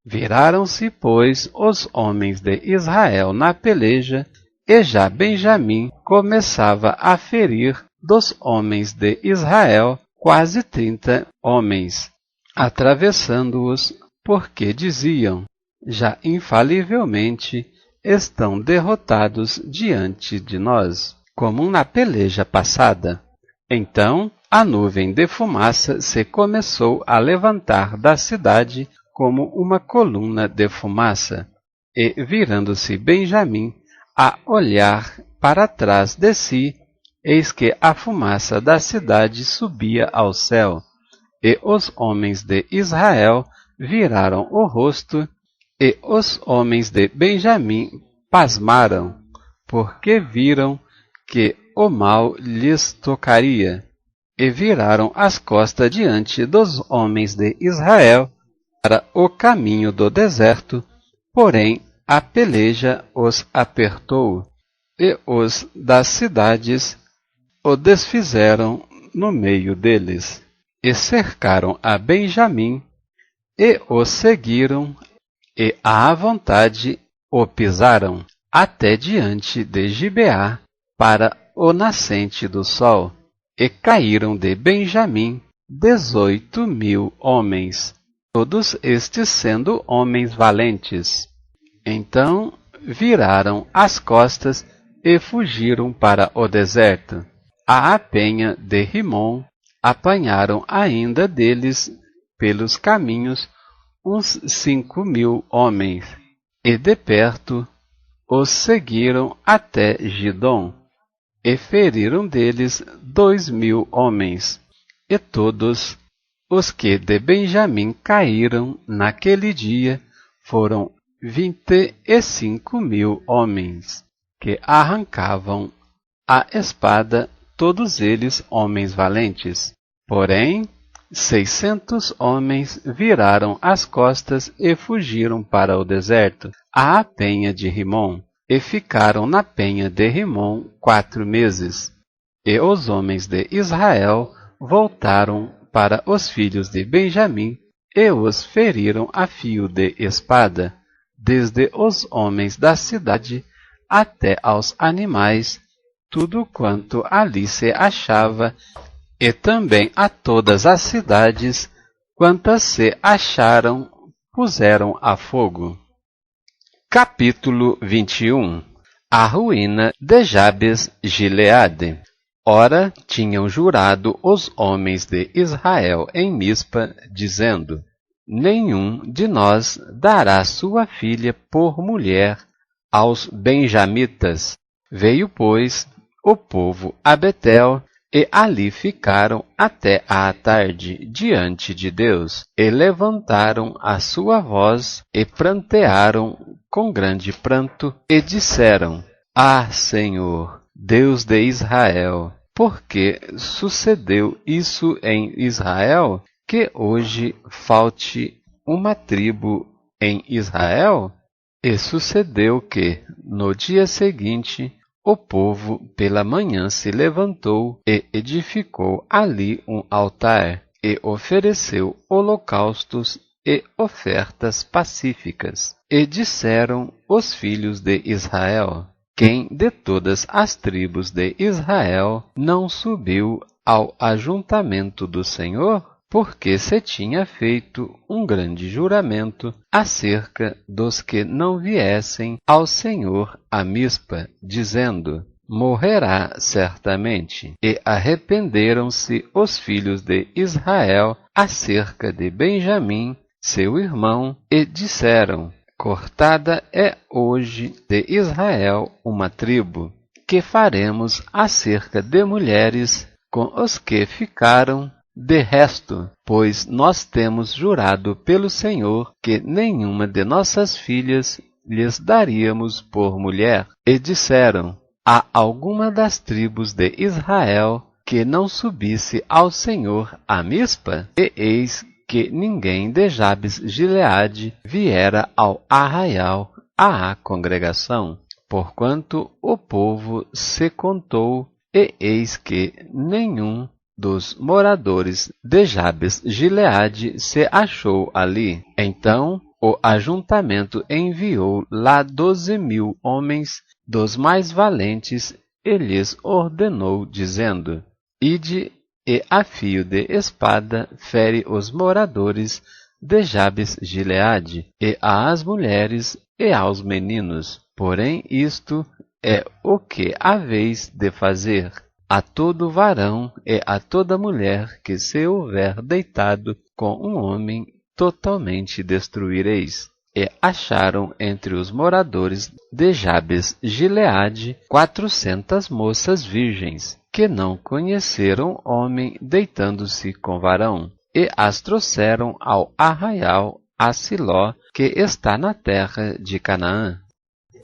Viraram-se, pois, os homens de Israel na peleja, e já Benjamim começava a ferir dos homens de Israel quase 30 homens, atravessando-os, porque diziam: já infalivelmente estão derrotados diante de nós, como na peleja passada. Então a nuvem de fumaça se começou a levantar da cidade como uma coluna de fumaça, e virando-se Benjamim a olhar para trás de si, eis que a fumaça da cidade subia ao céu, e os homens de Israel viraram o rosto, e os homens de Benjamim pasmaram, porque viram que o mal lhes tocaria, e viraram as costas diante dos homens de Israel para o caminho do deserto, porém a peleja os apertou, e os das cidades o desfizeram no meio deles, e cercaram a Benjamim, e o seguiram, e à vontade o pisaram, até diante de Gibeá, para o nascente do sol, e caíram de Benjamim 18.000 homens, todos estes sendo homens valentes. Então viraram as costas e fugiram para o deserto. À penha de Rimom apanharam ainda deles pelos caminhos uns 5.000 homens, e de perto os seguiram até Gidom, e feriram deles 2.000 homens, e todos os que de Benjamim caíram naquele dia foram 25.000 homens, que arrancavam a espada, todos eles homens valentes. Porém, 600 homens viraram as costas e fugiram para o deserto, à penha de Rimom, e ficaram na penha de Rimom 4 meses. E os homens de Israel voltaram para os filhos de Benjamim, e os feriram a fio de espada, desde os homens da cidade até aos animais, tudo quanto ali se achava, e também a todas as cidades, quantas se acharam, puseram a fogo. Capítulo 21. A ruína de Jabes Gileade. Ora, tinham jurado os homens de Israel em Mispa, dizendo: nenhum de nós dará sua filha por mulher aos benjamitas. Veio, pois, o povo a Betel, e ali ficaram até à tarde diante de Deus, e levantaram a sua voz, e prantearam com grande pranto, e disseram: ah, Senhor, Deus de Israel, por que sucedeu isso em Israel, que hoje falte uma tribo em Israel? E sucedeu que, no dia seguinte, o povo pela manhã se levantou e edificou ali um altar, e ofereceu holocaustos e ofertas pacíficas. E disseram os filhos de Israel: quem de todas as tribos de Israel não subiu ao ajuntamento do Senhor? porque se tinha feito um grande juramento acerca dos que não viessem ao Senhor a Mispa, dizendo: morrerá certamente. E arrependeram-se os filhos de Israel acerca de Benjamim, seu irmão, e disseram: cortada é hoje de Israel uma tribo. Que faremos acerca de mulheres com os que ficaram de resto? Pois nós temos jurado pelo Senhor que nenhuma de nossas filhas lhes daríamos por mulher. E disseram: há alguma das tribos de Israel que não subisse ao Senhor a Mispa? E eis que ninguém de Jabes Gileade viera ao arraial à congregação, porquanto o povo se contou, e eis que nenhum dos moradores de Jabes Gileade se achou ali. Então o ajuntamento enviou lá 12.000 homens dos mais valentes, e lhes ordenou, dizendo: ide e a fio de espada fere os moradores de Jabes Gileade, e às mulheres e aos meninos. Porém isto é o que haveis de fazer: a todo varão e a toda mulher que se houver deitado com um homem, totalmente destruireis. E acharam entre os moradores de Jabes Gileade 400 moças virgens, que não conheceram homem deitando-se com varão, e as trouxeram ao arraial a Siló, que está na terra de Canaã.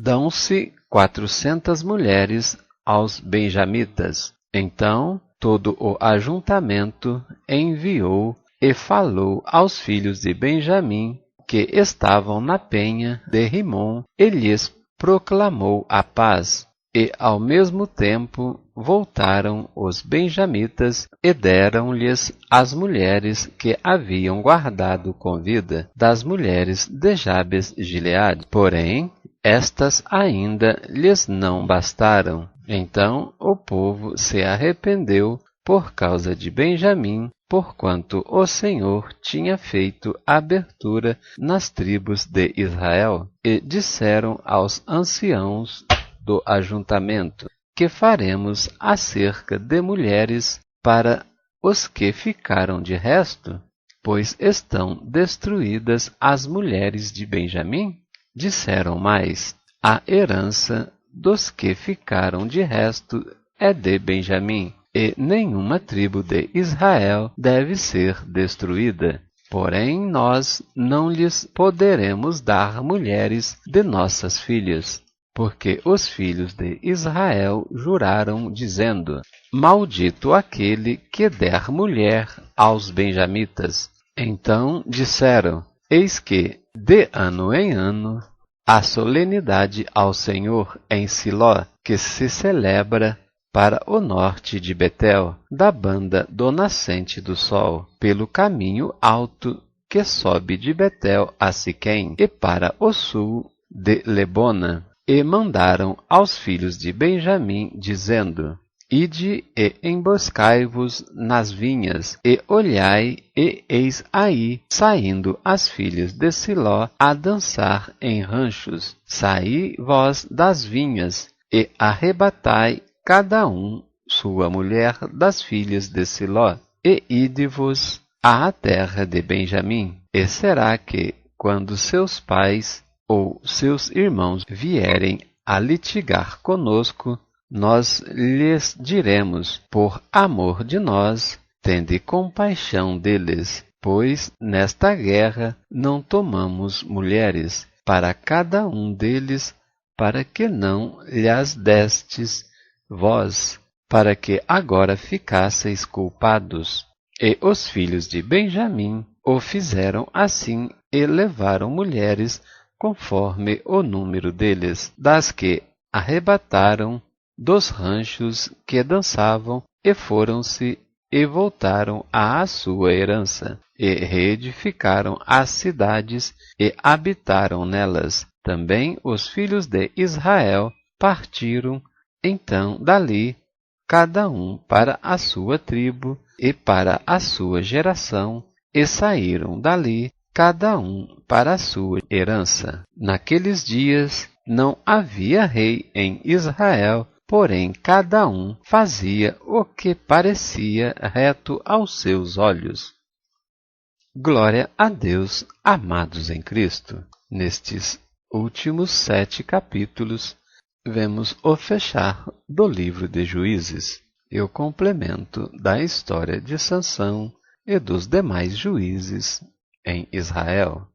Dão-se 400 mulheres aos benjamitas. Então todo o ajuntamento enviou e falou aos filhos de Benjamim, que estavam na penha de Rimom, e lhes proclamou a paz. E ao mesmo tempo voltaram os benjamitas e deram-lhes as mulheres que haviam guardado com vida das mulheres de Jabes Gileade. Porém estas ainda lhes não bastaram. Então o povo se arrependeu por causa de Benjamim, porquanto o Senhor tinha feito abertura nas tribos de Israel. E disseram aos anciãos do ajuntamento: que faremos acerca de mulheres para os que ficaram de resto? Pois estão destruídas as mulheres de Benjamim? Disseram mais: a herança dos que ficaram de resto é de Benjamim, e nenhuma tribo de Israel deve ser destruída. Porém nós não lhes poderemos dar mulheres de nossas filhas, porque os filhos de Israel juraram, dizendo: maldito aquele que der mulher aos benjamitas. Então disseram: eis que, de ano em ano, a solenidade ao Senhor em Siló, que se celebra para o norte de Betel, da banda do nascente do sol, pelo caminho alto que sobe de Betel a Siquém, e para o sul de Lebona. E mandaram aos filhos de Benjamim, dizendo: ide e emboscai-vos nas vinhas, e olhai, e eis aí saindo as filhas de Siló a dançar em ranchos. Saí vós das vinhas, e arrebatai cada um sua mulher das filhas de Siló, e ide-vos à terra de Benjamim. E será que, quando seus pais ou seus irmãos vierem a litigar conosco, nós lhes diremos: por amor de nós, tende compaixão deles, pois nesta guerra não tomamos mulheres para cada um deles, para que não lhas destes vós, para que agora ficasseis culpados. E os filhos de Benjamim o fizeram assim, e levaram mulheres conforme o número deles, das que arrebataram dos ranchos que dançavam, e foram-se e voltaram à sua herança, e reedificaram as cidades e habitaram nelas. Também os filhos de Israel partiram então dali cada um para a sua tribo e para a sua geração, e saíram dali, cada um para a sua herança. Naqueles dias não havia rei em Israel, porém cada um fazia o que parecia reto aos seus olhos. Glória a Deus, amados em Cristo. Nestes últimos 7 capítulos, vemos o fechar do livro de Juízes e o complemento da história de Sansão e dos demais juízes em Israel.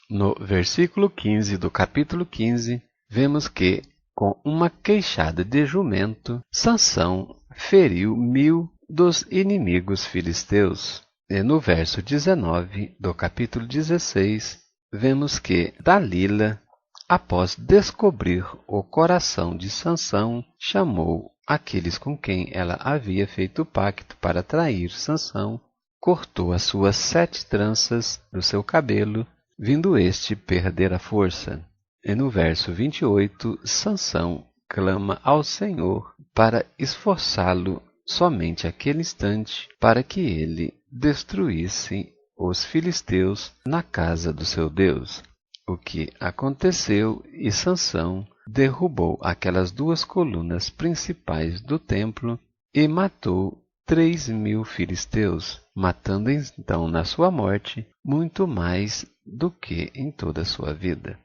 No versículo 15 do capítulo 15, vemos que, com uma queixada de jumento, Sansão feriu 1000 dos inimigos filisteus. E no verso 19 do capítulo 16, vemos que Dalila, após descobrir o coração de Sansão, chamou aqueles com quem ela havia feito pacto para trair Sansão, cortou as suas 7 tranças do seu cabelo, vindo este perder a força. E no verso 28, Sansão clama ao Senhor para esforçá-lo somente aquele instante, para que ele destruísse os filisteus na casa do seu Deus. O que aconteceu, e Sansão derrubou aquelas 2 colunas principais do templo e matou 3.000 filisteus, matando então na sua morte muito mais do que em toda a sua vida.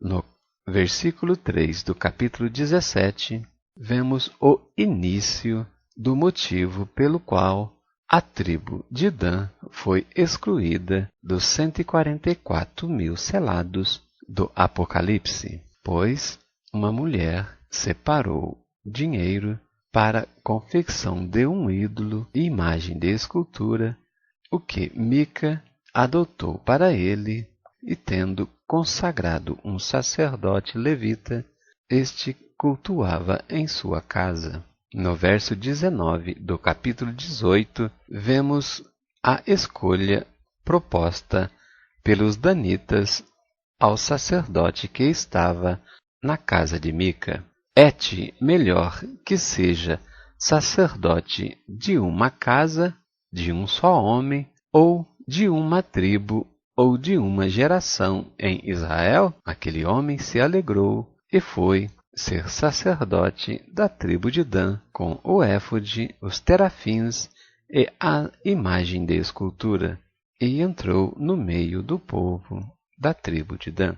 No versículo 3 do capítulo 17, vemos o início do motivo pelo qual a tribo de Dan foi excluída dos 144.000 selados do Apocalipse, pois uma mulher separou dinheiro para confecção de um ídolo e imagem de escultura, o que Mica adotou para ele, e tendo consagrado um sacerdote levita, este cultuava em sua casa. No verso 19 do capítulo 18, vemos a escolha proposta pelos danitas ao sacerdote que estava na casa de Mica. É-te melhor que seja sacerdote de uma casa, de um só homem, ou de uma tribo, ou de uma geração em Israel? Aquele homem se alegrou e foi ser sacerdote da tribo de Dan, com o éfode, os terafins e a imagem de escultura, e entrou no meio do povo da tribo de Dan.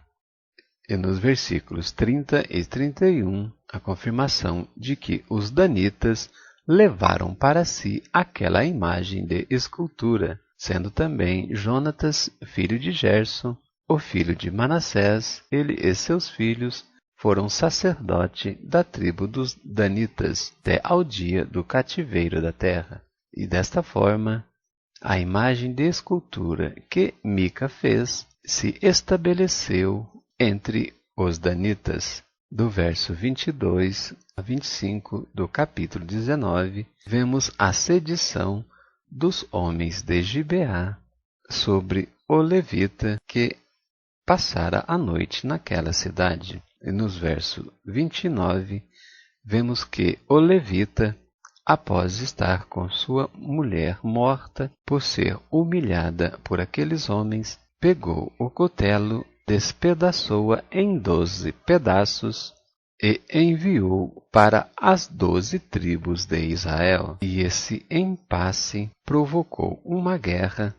E nos versículos 30 e 31, a confirmação de que os danitas levaram para si aquela imagem de escultura, sendo também Jonatas, filho de Gerson, o filho de Manassés, ele e seus filhos foram sacerdote da tribo dos danitas até ao dia do cativeiro da terra. E desta forma, a imagem de escultura que Mica fez se estabeleceu entre os danitas. Do verso 22 a 25 do capítulo 19, vemos a sedição dos homens de Gibeá sobre o levita que passara a noite naquela cidade. E nos versos 29, vemos que o levita, após estar com sua mulher morta por ser humilhada por aqueles homens, pegou o cutelo, despedaçou-a em 12 pedaços e enviou para as 12 tribos de Israel. E esse impasse provocou uma guerra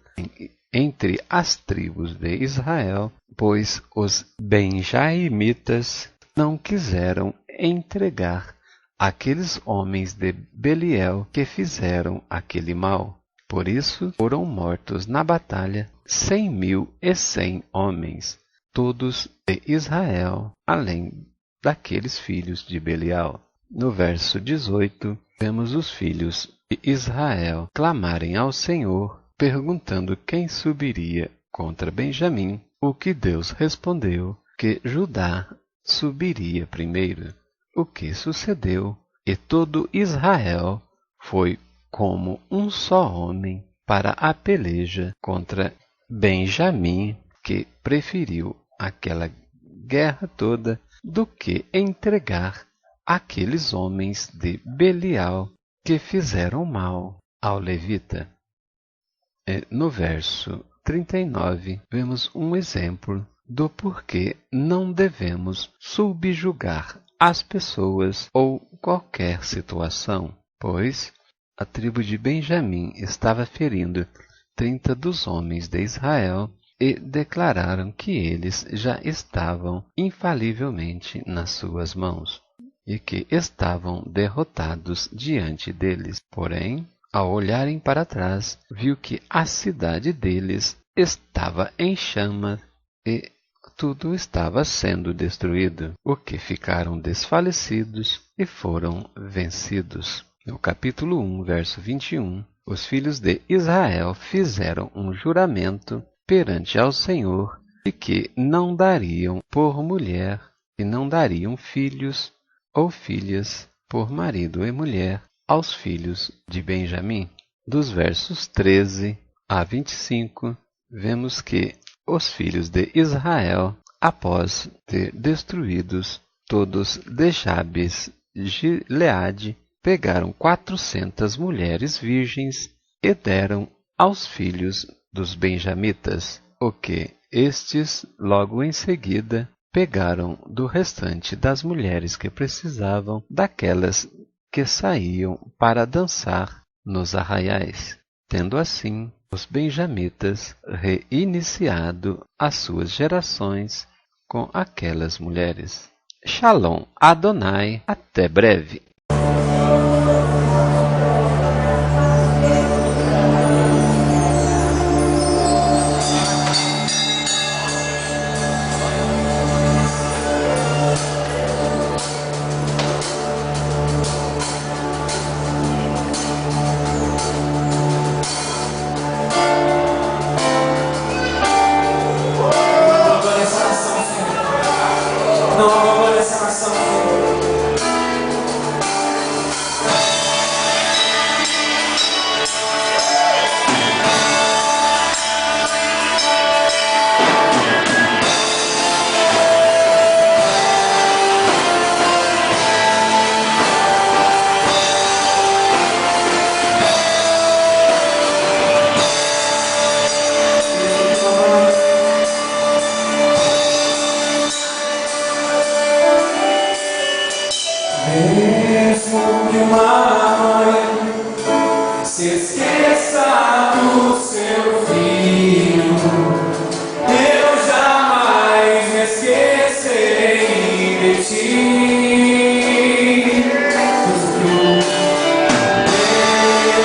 entre as tribos de Israel, pois os benjaimitas não quiseram entregar aqueles homens de Beliel que fizeram aquele mal. Por isso foram mortos na batalha 100.100 homens, todos de Israel, além daqueles filhos de Belial. No verso 18, vemos os filhos de Israel clamarem ao Senhor, perguntando quem subiria contra Benjamim, o que Deus respondeu que Judá subiria primeiro. O que sucedeu? E todo Israel foi como um só homem para a peleja contra Benjamim, que preferiu aquela guerra toda do que entregar aqueles homens de Belial que fizeram mal ao levita. No verso 39, vemos um exemplo do porquê não devemos subjugar as pessoas ou qualquer situação, pois a tribo de Benjamim estava ferindo 30 dos homens de Israel e declararam que eles já estavam infalivelmente nas suas mãos e que estavam derrotados diante deles. Porém, ao olharem para trás, viu que a cidade deles estava em chamas e tudo estava sendo destruído, o que ficaram desfalecidos e foram vencidos. No capítulo 1, verso 21, os filhos de Israel fizeram um juramento perante ao Senhor de que não dariam por mulher e não dariam filhos ou filhas por marido e mulher aos filhos de Benjamim. Dos versos 13 a 25, vemos que os filhos de Israel, após ter destruídos todos de Jabes Gileade, pegaram 400 mulheres virgens e deram aos filhos dos benjamitas, o que estes logo em seguida pegaram do restante das mulheres que precisavam, daquelas que saíam para dançar nos arraiais, tendo assim os benjamitas reiniciado as suas gerações com aquelas mulheres. Shalom Adonai, até breve. Mesmo que uma mãe se esqueça do seu filho, eu jamais me esquecerei de ti.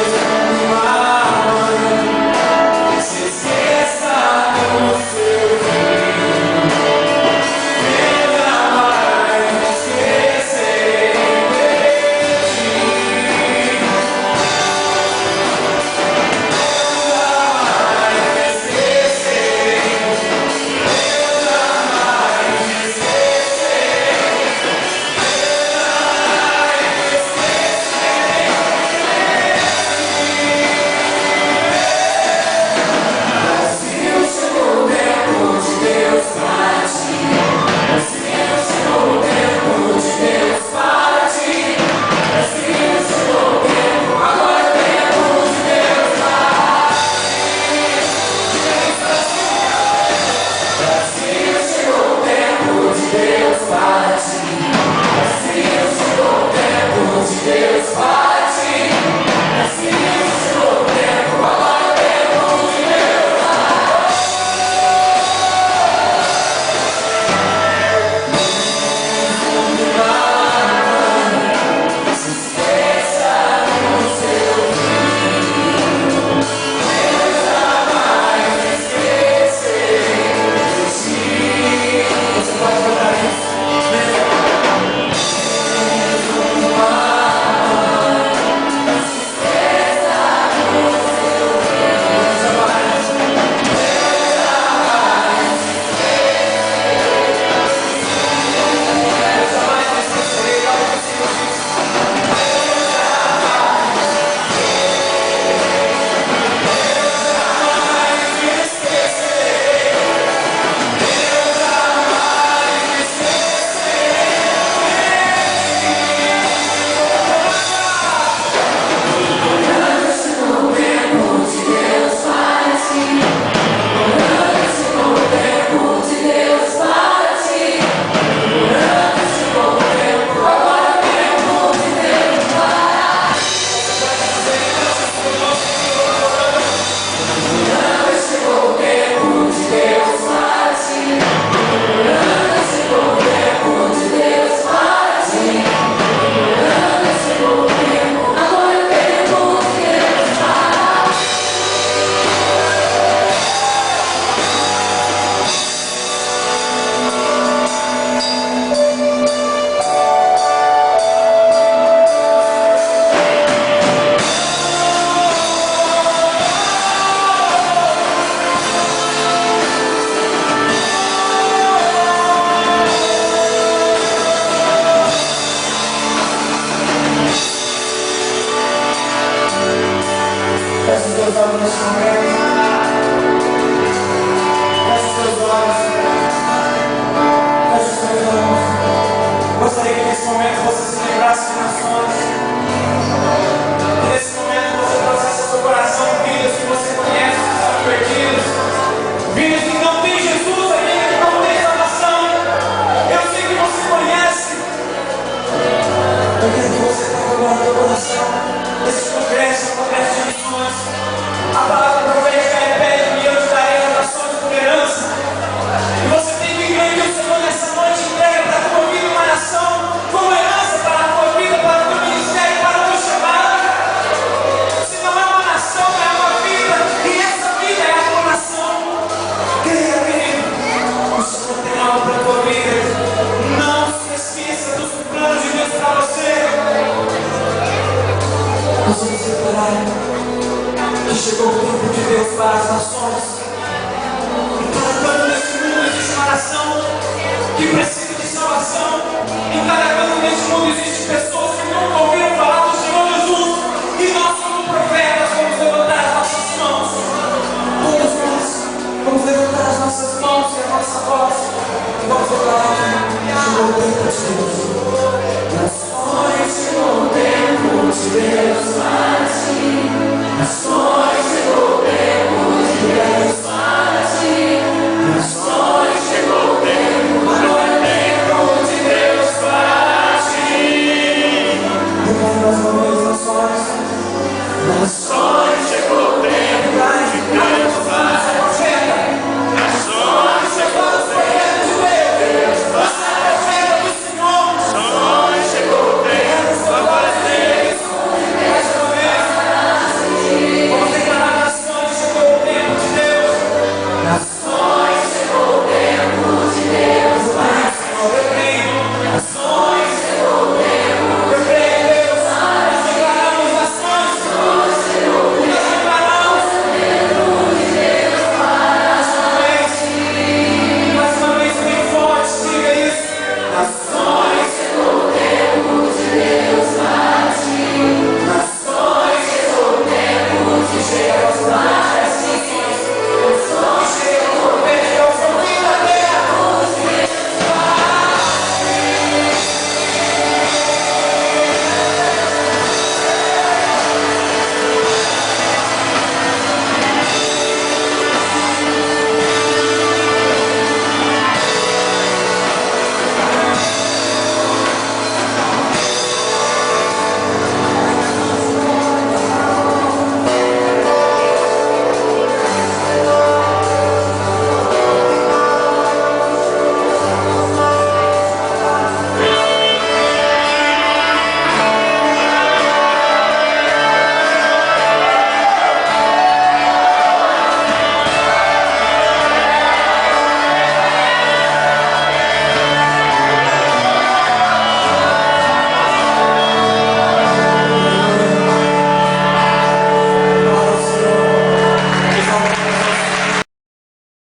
Mesmo que uma mãe se esqueça do seu filho, eu jamais me esquecerei. nossas mãos e a nossa voz. Vamos orar. Nações que não temos Deus, mas sim nações.